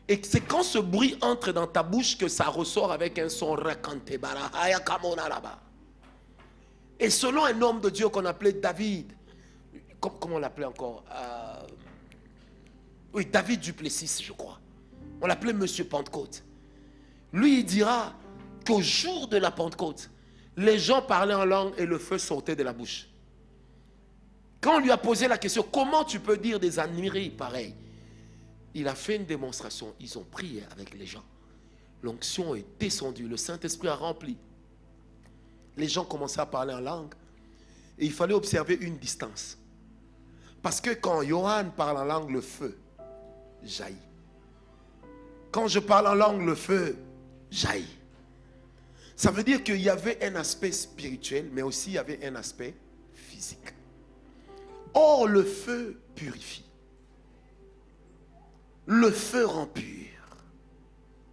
Et c'est quand ce bruit entre dans ta bouche que ça ressort avec un son. Et selon un homme de Dieu qu'on appelait David, comment on l'appelait encore oui, David Duplessis, je crois. On l'appelait Monsieur Pentecôte. Lui, il dira qu'au jour de la Pentecôte, les gens parlaient en langue et le feu sortait de la bouche. Quand on lui a posé la question, comment tu peux dire des âneries pareilles? Il a fait une démonstration. Ils ont prié avec les gens. L'onction est descendue. Le Saint-Esprit a rempli. Les gens commençaient à parler en langue. Et il fallait observer une distance. Parce que quand Johan parle en langue, le feu jaillit. Quand je parle en langue, le feu jaillit. Ça veut dire qu'il y avait un aspect spirituel, mais aussi il y avait un aspect physique. Or, le feu purifie. Le feu rend pur.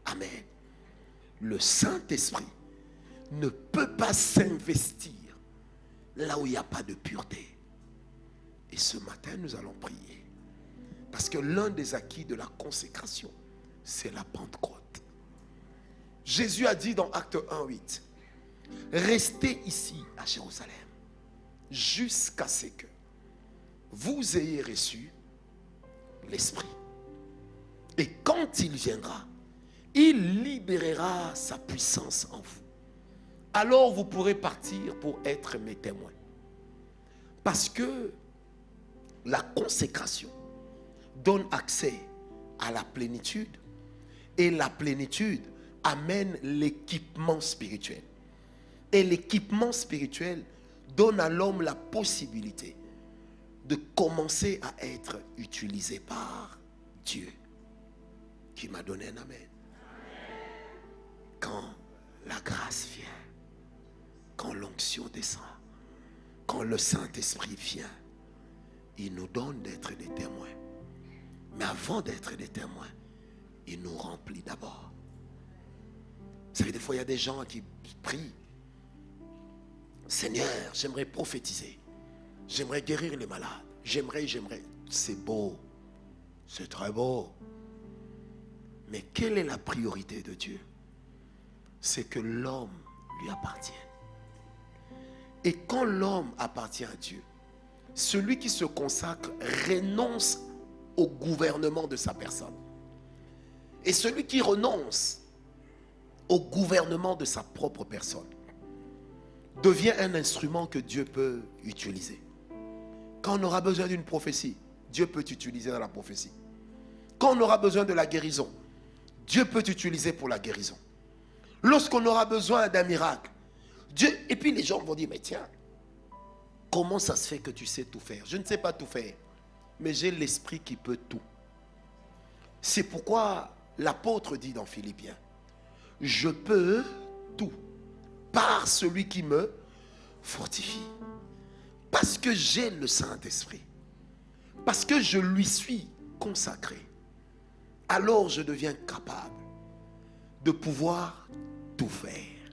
Amen. Le Saint-Esprit ne peut pas s'investir là où il n'y a pas de pureté. Et ce matin, nous allons prier. Parce que l'un des acquis de la consécration, c'est la Pentecôte. Jésus a dit dans Acte 1:8, restez ici à Jérusalem jusqu'à ce que vous ayez reçu l'Esprit. Et quand il viendra, il libérera sa puissance en vous. Alors vous pourrez partir pour être mes témoins. Parce que la consécration donne accès à la plénitude. Et la plénitude amène l'équipement spirituel. Et l'équipement spirituel donne à l'homme la possibilité de commencer à être utilisé par Dieu, qui m'a donné un amen. Quand la grâce vient, quand l'onction descend, quand le Saint-Esprit vient, il nous donne d'être des témoins. Mais avant d'être des témoins, il nous remplit d'abord. Vous savez, des fois, il y a des gens qui prient. Seigneur, j'aimerais prophétiser. J'aimerais guérir les malades. J'aimerais. C'est beau. C'est très beau. Mais quelle est la priorité de Dieu? C'est que l'homme lui appartienne. Et quand l'homme appartient à Dieu, celui qui se consacre renonce au gouvernement de sa personne. Et celui qui renonce au gouvernement de sa propre personne devient un instrument que Dieu peut utiliser. Quand on aura besoin d'une prophétie, Dieu peut t'utiliser dans la prophétie. Quand on aura besoin de la guérison, Dieu peut t'utiliser pour la guérison. Lorsqu'on aura besoin d'un miracle, Dieu... Et puis les gens vont dire, mais tiens, comment ça se fait que tu sais tout faire? Je ne sais pas tout faire, mais j'ai l'esprit qui peut tout. C'est pourquoi l'apôtre dit dans Philippiens, je peux tout par celui qui me fortifie. Parce que j'ai le Saint-Esprit. Parce que je lui suis consacré. Alors je deviens capable de pouvoir tout faire.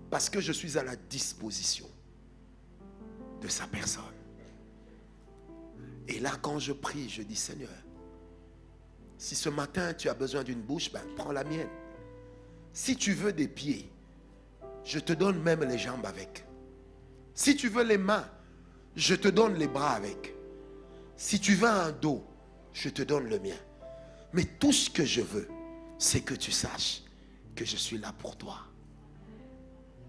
Parce que je suis à la disposition de sa personne. Et là, quand je prie, je dis, Seigneur, si ce matin tu as besoin d'une bouche, ben, prends la mienne. Si tu veux des pieds, je te donne même les jambes avec. Si tu veux les mains, je te donne les bras avec. Si tu veux un dos, je te donne le mien. Mais tout ce que je veux, c'est que tu saches que je suis là pour toi.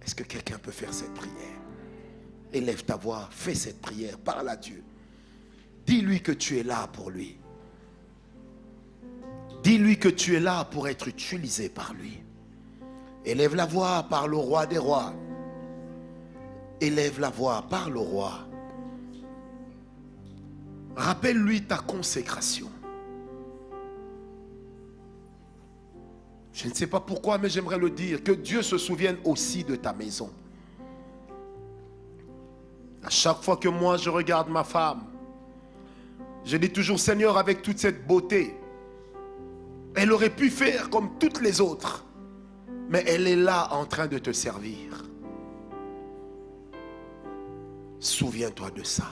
Est-ce que quelqu'un peut faire cette prière? Élève ta voix, fais cette prière, parle à Dieu. Dis-lui que tu es là pour lui. Dis-lui que tu es là pour être utilisé par lui. Élève la voix, parle au roi des rois. Élève la voix, parle au roi. Rappelle-lui ta consécration. Je ne sais pas pourquoi, mais j'aimerais le dire. Que Dieu se souvienne aussi de ta maison. À chaque fois que moi je regarde ma femme, je dis toujours, Seigneur, avec toute cette beauté, elle aurait pu faire comme toutes les autres, mais elle est là en train de te servir. Souviens-toi de ça.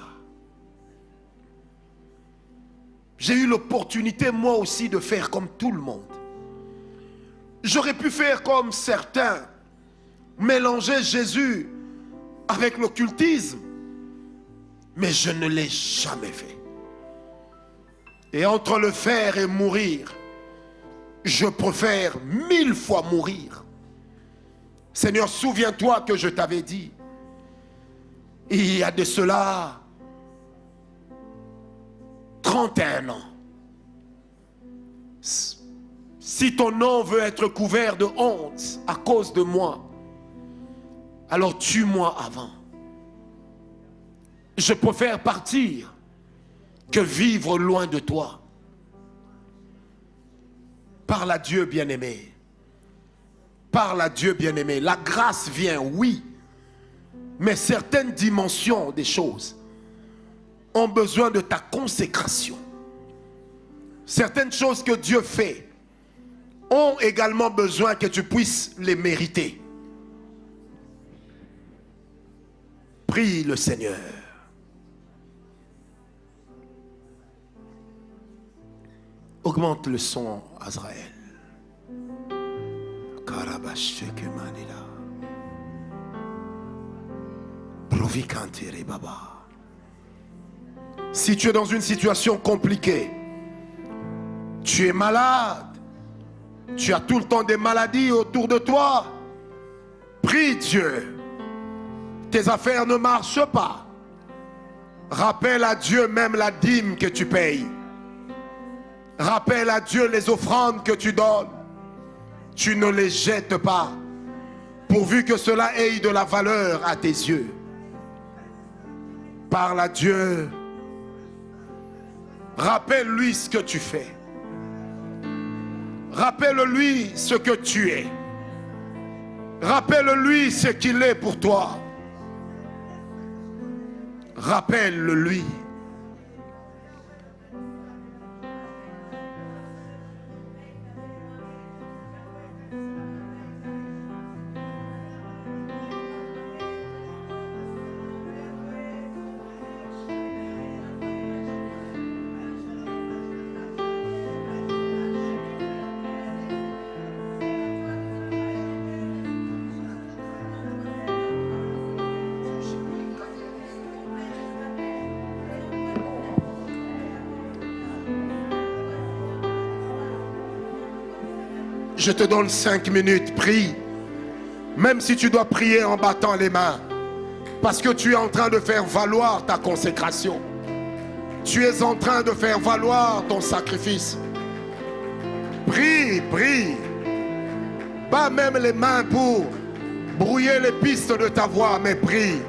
J'ai eu l'opportunité moi aussi de faire comme tout le monde. J'aurais pu faire comme certains, mélanger Jésus avec l'occultisme, mais je ne l'ai jamais fait. Et entre le faire et mourir, je préfère 1000 fois mourir. Seigneur, souviens-toi que je t'avais dit, il y a de cela 31 ans. Si ton nom veut être couvert de honte à cause de moi, alors tue-moi avant. Je préfère partir que vivre loin de toi. Parle à Dieu bien-aimé. Parle à Dieu bien-aimé. La grâce vient, oui. Mais certaines dimensions des choses ont besoin de ta consécration. Certaines choses que Dieu fait ont également besoin que tu puisses les mériter. Prie le Seigneur. Augmente le son, Azraël. Si tu es dans une situation compliquée, tu es malade, tu as tout le temps des maladies autour de toi, prie Dieu. Tes affaires ne marchent pas. Rappelle à Dieu même la dîme que tu payes. Rappelle à Dieu les offrandes que tu donnes. Tu ne les jettes pas, pourvu que cela ait de la valeur à tes yeux. Parle à Dieu. Rappelle-lui ce que tu fais. Rappelle-lui ce que tu es. Rappelle-lui ce qu'il est pour toi. Rappelle-lui. Je te donne 5 minutes, prie. Même si tu dois prier en battant les mains. Parce que tu es en train de faire valoir ta consécration. Tu es en train de faire valoir ton sacrifice. Prie, prie. Pas même les mains pour brouiller les pistes de ta voix, mais prie.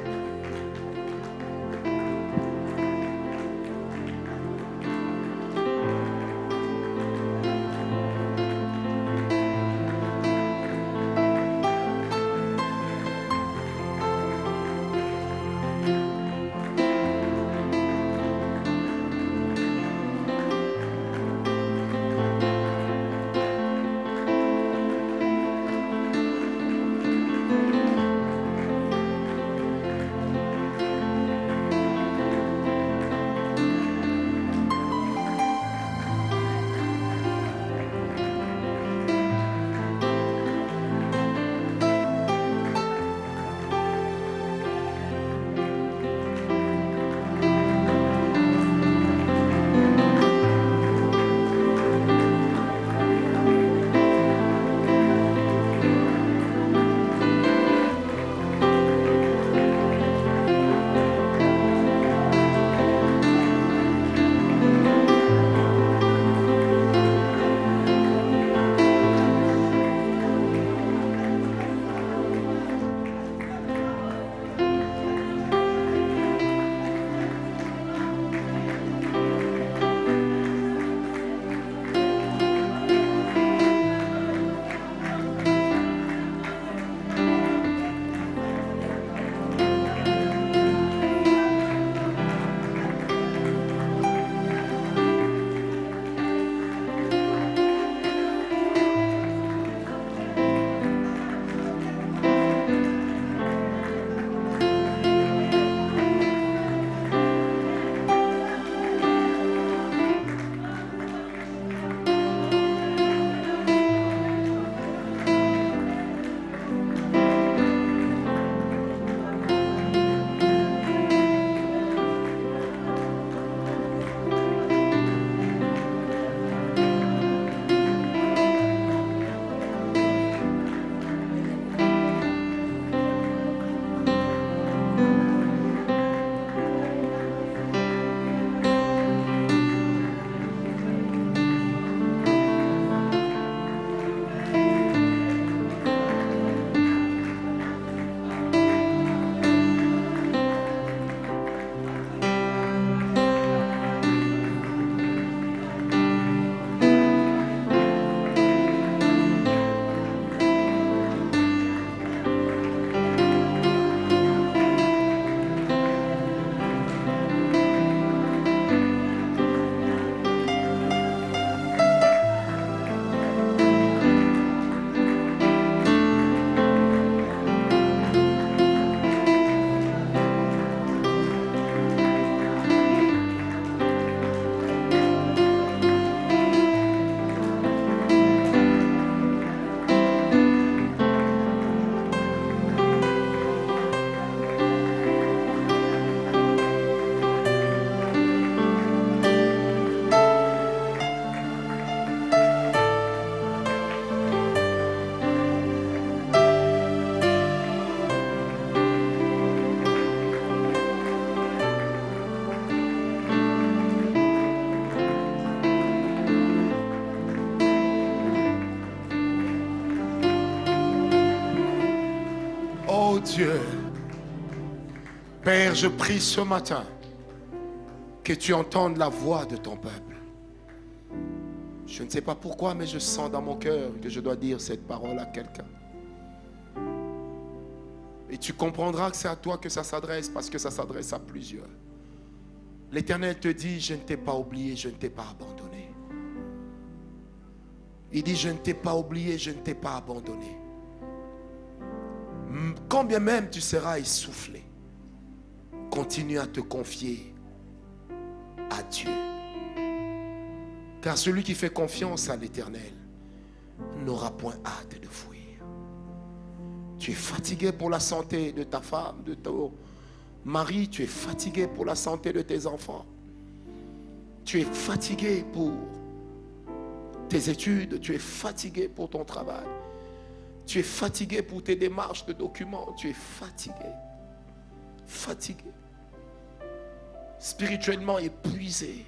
Dieu. Père, je prie ce matin que tu entendes la voix de ton peuple. Je ne sais pas pourquoi, mais je sens dans mon cœur que je dois dire cette parole à quelqu'un. Et tu comprendras que c'est à toi que ça s'adresse, parce que ça s'adresse à plusieurs. L'Éternel te dit, je ne t'ai pas oublié, je ne t'ai pas abandonné. Il dit, je ne t'ai pas oublié, je ne t'ai pas abandonné. Quand bien même tu seras essoufflé, continue à te confier à Dieu. Car celui qui fait confiance à l'Éternel n'aura point hâte de fuir. Tu es fatigué pour la santé de ta femme, de ton mari, tu es fatigué pour la santé de tes enfants. Tu es fatigué pour tes études, tu es fatigué pour ton travail. Tu es fatigué pour tes démarches de documents, tu es fatigué. Fatigué. Spirituellement épuisé.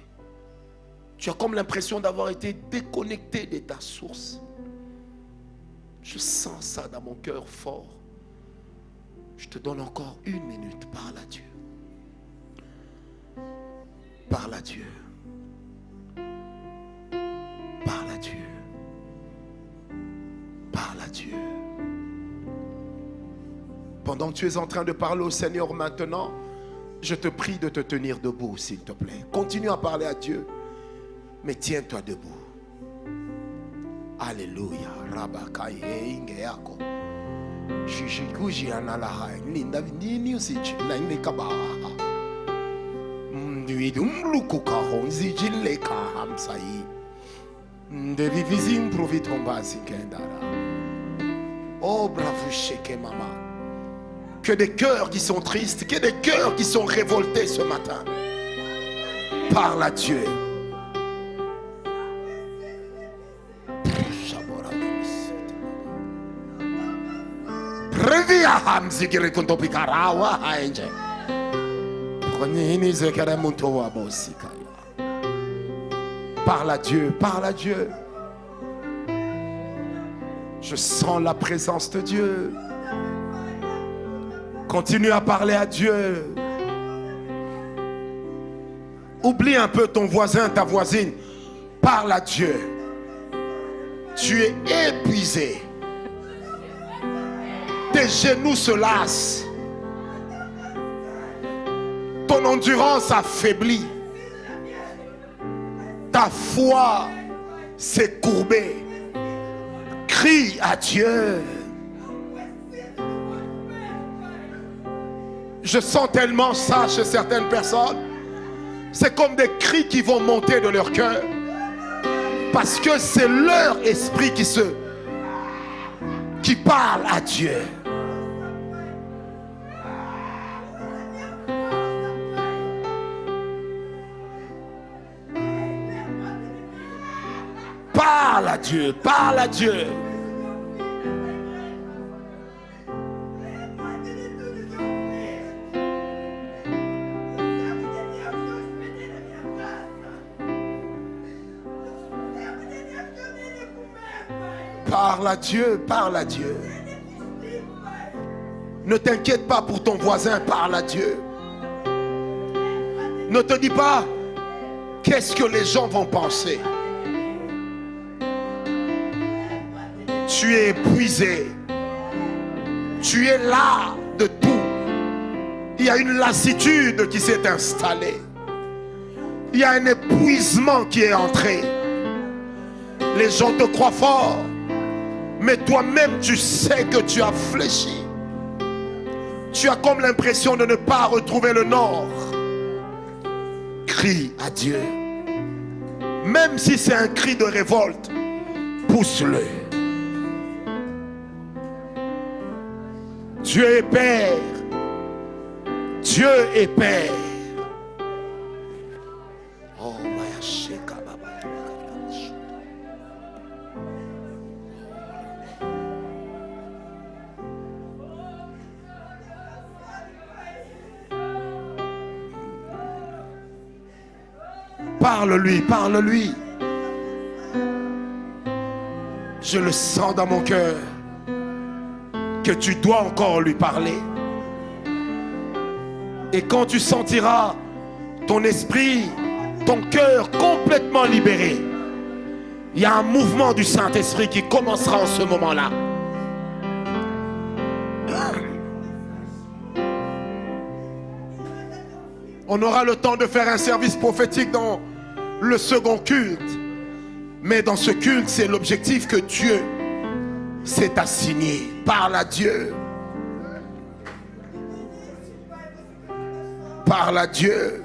Tu as comme l'impression d'avoir été déconnecté de ta source. Je sens ça dans mon cœur fort. Je te donne encore 1 minute. Parle à Dieu. Parle à Dieu. Parle à Dieu. Parle à Dieu. Pendant que tu es en train de parler au Seigneur maintenant, je te prie de te tenir debout, s'il te plaît. Continue à parler à Dieu, mais tiens-toi debout. Alléluia. Oh, bravo, Sheke Mama. Que des cœurs qui sont tristes, que des cœurs qui sont révoltés ce matin. Parle à Dieu. Parle à Dieu, parle à Dieu. Je sens la présence de Dieu. Continue à parler à Dieu. Oublie un peu ton voisin, ta voisine. Parle à Dieu. Tu es épuisé. Tes genoux se lassent. Ton endurance affaiblit. Ta foi s'est courbée. Crie à Dieu. Je sens tellement ça chez certaines personnes. C'est comme des cris qui vont monter de leur cœur. Parce que c'est leur esprit qui parle à Dieu. Parle à Dieu, parle à Dieu. Parle à Dieu, parle à Dieu. Ne t'inquiète pas pour ton voisin, parle à Dieu. Ne te dis pas, qu'est-ce que les gens vont penser? Tu es épuisé. Tu es là de tout. Il y a une lassitude qui s'est installée. Il y a un épuisement qui est entré. Les gens te croient fort. Mais toi-même, tu sais que tu as fléchi. Tu as comme l'impression de ne pas retrouver le nord. Crie à Dieu. Même si c'est un cri de révolte, pousse-le. Dieu est Père. Dieu est Père. Oh, parle-lui, parle-lui. Je le sens dans mon cœur que tu dois encore lui parler. Et quand tu sentiras ton esprit, ton cœur complètement libéré, il y a un mouvement du Saint-Esprit qui commencera en ce moment-là. On aura le temps de faire un service prophétique dans le second culte. Mais dans ce culte, c'est l'objectif que Dieu s'est assigné. Parle à Dieu. Parle à Dieu.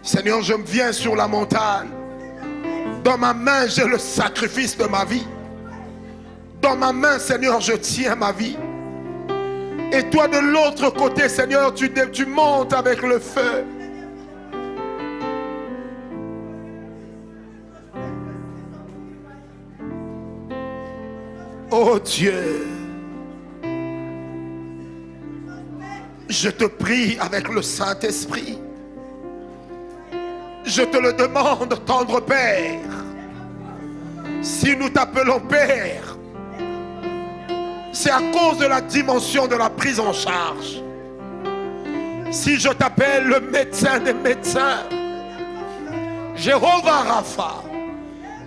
Seigneur, je me viens sur la montagne. Dans ma main, j'ai le sacrifice de ma vie. Dans ma main, Seigneur, je tiens ma vie. Et toi, de l'autre côté, Seigneur, tu montes avec le feu. Oh Dieu, je te prie avec le Saint-Esprit. Je te le demande, tendre Père. Si nous t'appelons Père, c'est à cause de la dimension de la prise en charge. Si je t'appelle le médecin des médecins, Jéhovah Rapha,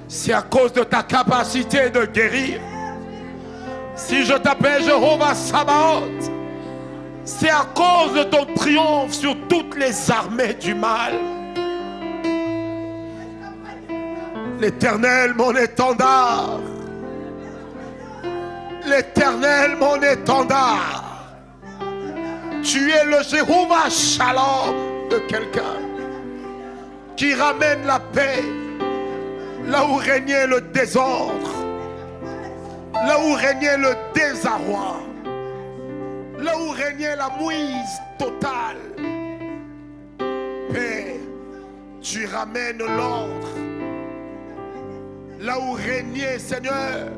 c'est à cause de ta capacité de guérir. Si je t'appelle Jéhovah Sabaoth, c'est à cause de ton triomphe sur toutes les armées du mal. L'Éternel, mon étendard. L'Éternel, mon étendard. Tu es le Jéhovah Shalom de quelqu'un qui ramène la paix là où régnait le désordre, là où régnait le désarroi, là où régnait la mouise totale. Père, tu ramènes l'ordre. Là où régnait, Seigneur,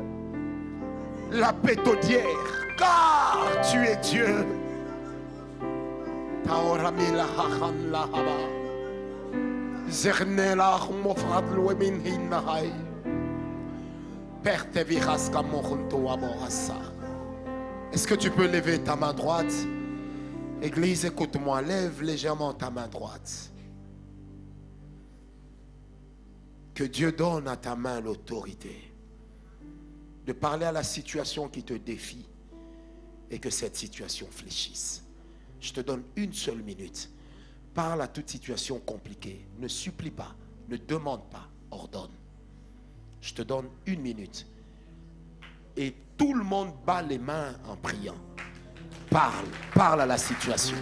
la pétaudière, car tu es Dieu. Est-ce que tu peux lever ta main droite? Église, écoute-moi, lève légèrement ta main droite. Que Dieu donne à ta main l'autorité de parler à la situation qui te défie et que cette situation fléchisse. Je te donne une seule minute. Parle à toute situation compliquée. Ne supplie pas, ne demande pas, ordonne. Je te donne une minute. Et tout le monde bat les mains en priant. Parle à la situation.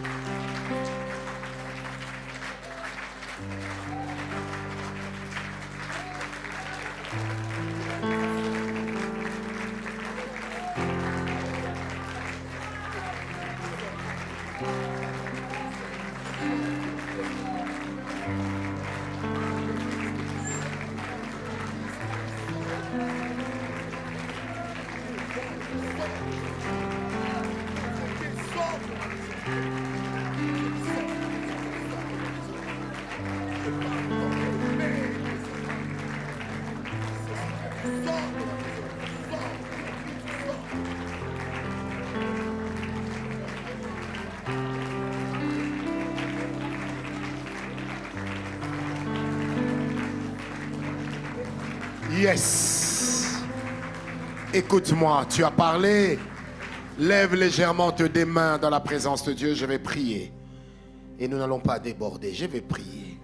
Yes. Écoute-moi, tu as parlé. Lève légèrement tes mains dans la présence de Dieu. Je vais prier. Et nous n'allons pas déborder. Je vais prier.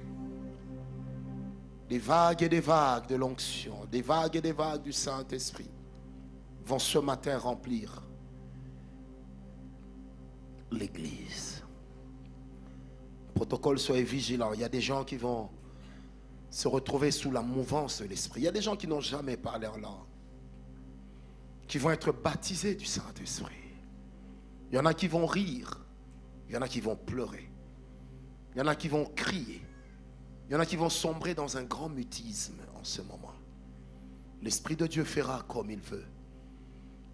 Des vagues et des vagues de l'onction, des vagues et des vagues du Saint-Esprit vont ce matin remplir l'église. Protocole, soyez vigilants. Il y a des gens qui vont se retrouver sous la mouvance de l'Esprit. Il y a des gens qui n'ont jamais parlé en langue, qui vont être baptisés du Saint-Esprit. Il y en a qui vont rire, il y en a qui vont pleurer, il y en a qui vont crier, il y en a qui vont sombrer dans un grand mutisme en ce moment. L'Esprit de Dieu fera comme il veut.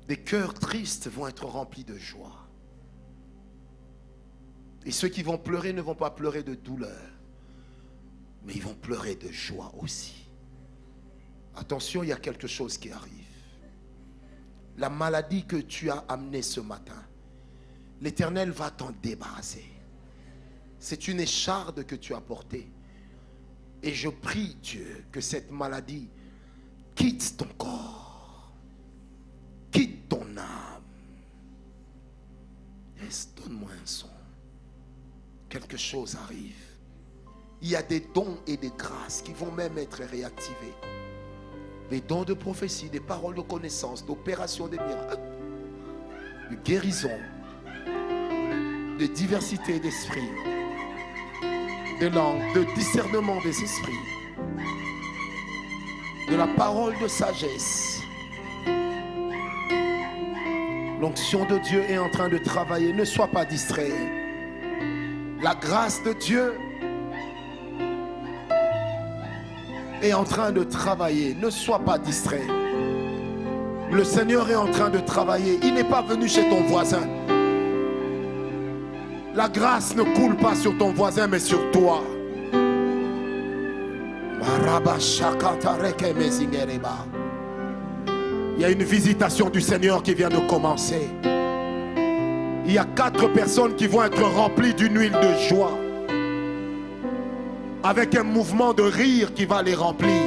Des cœurs tristes vont être remplis de joie. Et ceux qui vont pleurer ne vont pas pleurer de douleur, mais ils vont pleurer de joie aussi. Attention, il y a quelque chose qui arrive. la maladie que tu as amenée ce matin, l'Éternel va t'en débarrasser. C'est une écharde que tu as portée. Et je prie Dieu que cette maladie quitte ton corps, quitte ton âme. Donne-moi un son. Quelque chose arrive. Il y a des dons et des grâces qui vont même être réactivés. Des dons de prophétie, des paroles de connaissance, d'opération des miracles, de guérison, de diversité d'esprit, de langue, de discernement des esprits, de la parole de sagesse. L'onction de Dieu est en train de travailler. Ne sois pas distrait. La grâce de Dieu est en train de travailler. Ne sois pas distrait. Le Seigneur est en train de travailler. Il n'est pas venu chez ton voisin. La grâce ne coule pas sur ton voisin, mais sur toi. Il y a une visitation du Seigneur qui vient de commencer. Il y a 4 personnes qui vont être remplies d'une huile de joie, avec un mouvement de rire qui va les remplir.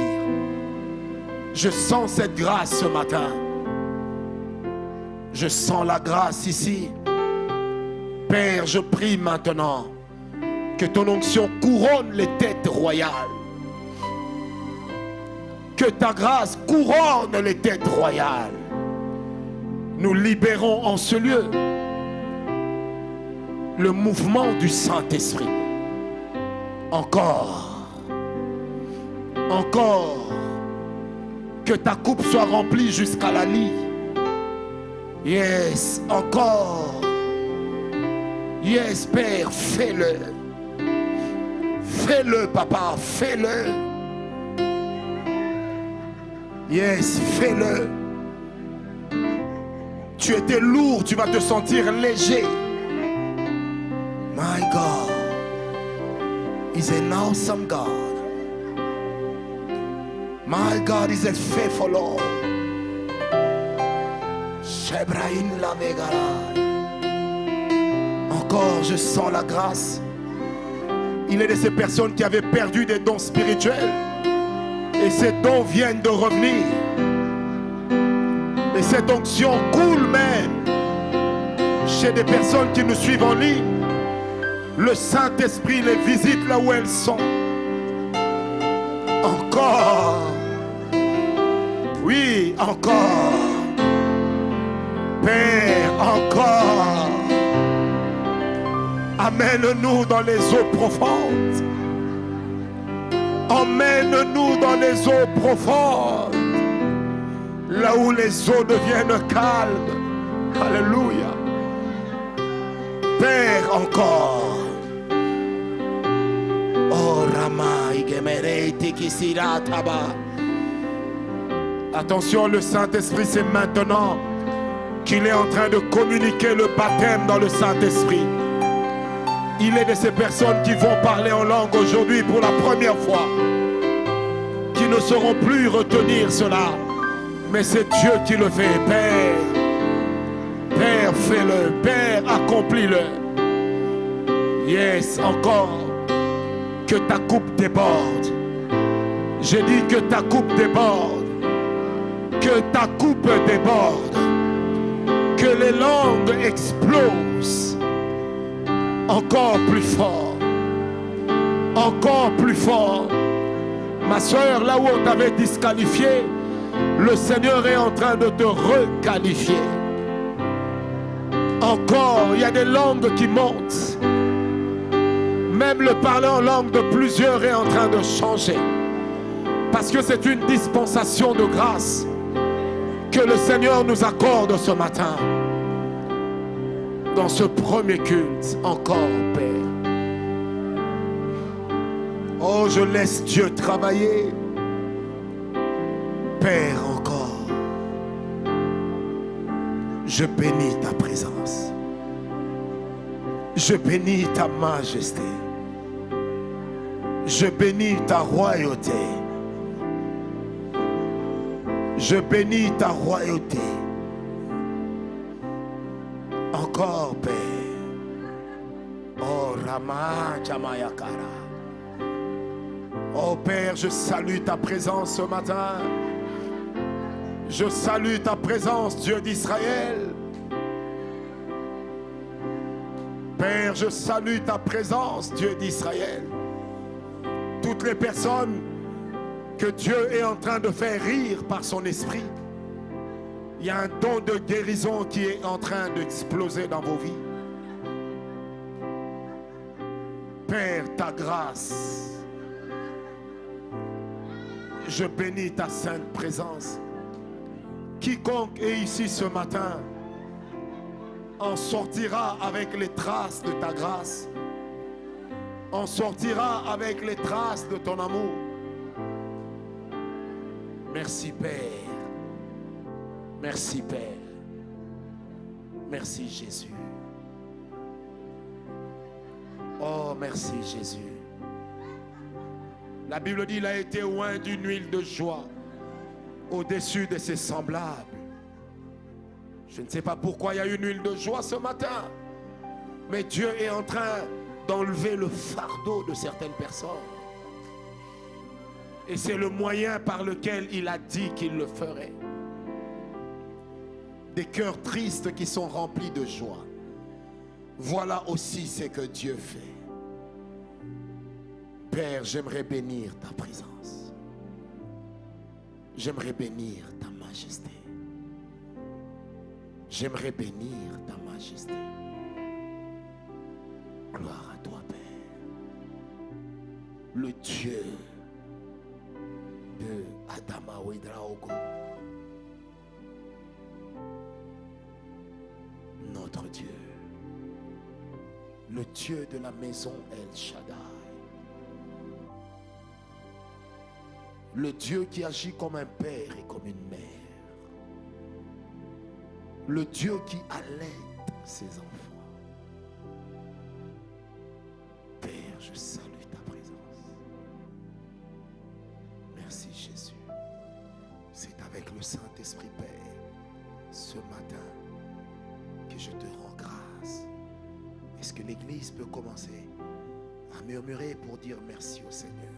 Je sens cette grâce ce matin. Je sens la grâce ici. Père, je prie maintenant que ton onction couronne les têtes royales. Que ta grâce couronne les têtes royales. Nous libérons en ce lieu le mouvement du Saint-Esprit. Encore. Encore. Que ta coupe soit remplie jusqu'à la lie. Yes, encore. Yes, Père, fais-le. Fais-le, Papa, fais-le. Yes, fais-le. Tu étais lourd, tu vas te sentir léger. My God is an awesome God. My God is a faithful Lord. Shebraïn la Megara. Encore, je sens la grâce. Il est de ces personnes qui avaient perdu des dons spirituels. Et ces dons viennent de revenir. Et cette onction coule même chez des personnes qui nous suivent en ligne. Le Saint-Esprit les visite là où elles sont. Encore. Oui, encore. Père, encore. Amène-nous dans les eaux profondes. Emmène-nous dans les eaux profondes. Là où les eaux deviennent calmes. Alléluia. Père, encore. Oh, Rama, Igemereti Kisira Taba. Attention, le Saint-Esprit, c'est maintenant qu'il est en train de communiquer le baptême dans le Saint-Esprit. Il est de ces personnes qui vont parler en langue aujourd'hui pour la première fois, qui ne sauront plus retenir cela. Mais c'est Dieu qui le fait. Père, Père, fais-le. Père, accomplis-le. Yes, encore. Que ta coupe déborde. J'ai dit que ta coupe déborde. Que ta coupe déborde. Que les langues explosent. Encore plus fort. Encore plus fort. Ma soeur, là où on t'avait disqualifié, le Seigneur est en train de te requalifier. Encore, il y a des langues qui montent. Même le parler en langue de plusieurs est en train de changer. Parce que c'est une dispensation de grâce que le Seigneur nous accorde ce matin. Dans ce premier culte, encore, Père. Oh, je laisse Dieu travailler. Père, encore. Je bénis ta présence. Je bénis ta majesté. Je bénis ta royauté. Je bénis ta royauté. Encore, Père. Oh, Rama Chamayakara. Oh, Père, je salue ta présence ce matin. Je salue ta présence, Dieu d'Israël. Père, je salue ta présence, Dieu d'Israël. Toutes les personnes que Dieu est en train de faire rire par son esprit, il y a un don de guérison qui est en train d'exploser dans vos vies. Père, ta grâce, je bénis ta sainte présence. Quiconque est ici ce matin en sortira avec les traces de ta grâce. En sortira avec les traces de ton amour. Merci Père. Merci Père. Merci Jésus. Oh, merci Jésus. La Bible dit qu'il a été oint d'une huile de joie au-dessus de ses semblables. Je ne sais pas pourquoi il y a une huile de joie ce matin, mais Dieu est en train d'enlever le fardeau de certaines personnes. Et c'est le moyen par lequel il a dit qu'il le ferait. Des cœurs tristes qui sont remplis de joie. Voilà aussi ce que Dieu fait. Père, j'aimerais bénir ta présence. J'aimerais bénir ta majesté. J'aimerais bénir ta majesté. Gloire à toi, Père. Le Dieu de Adama Ouedraogo. Notre Dieu. Le Dieu de la maison El Shaddai. Le Dieu qui agit comme un père et comme une mère. Le Dieu qui allaite ses enfants. Père, je salue ta présence. Merci Jésus. C'est avec le Saint-Esprit, Père, ce matin que je te rends grâce. Est-ce que l'Église peut commencer à murmurer pour dire merci au Seigneur?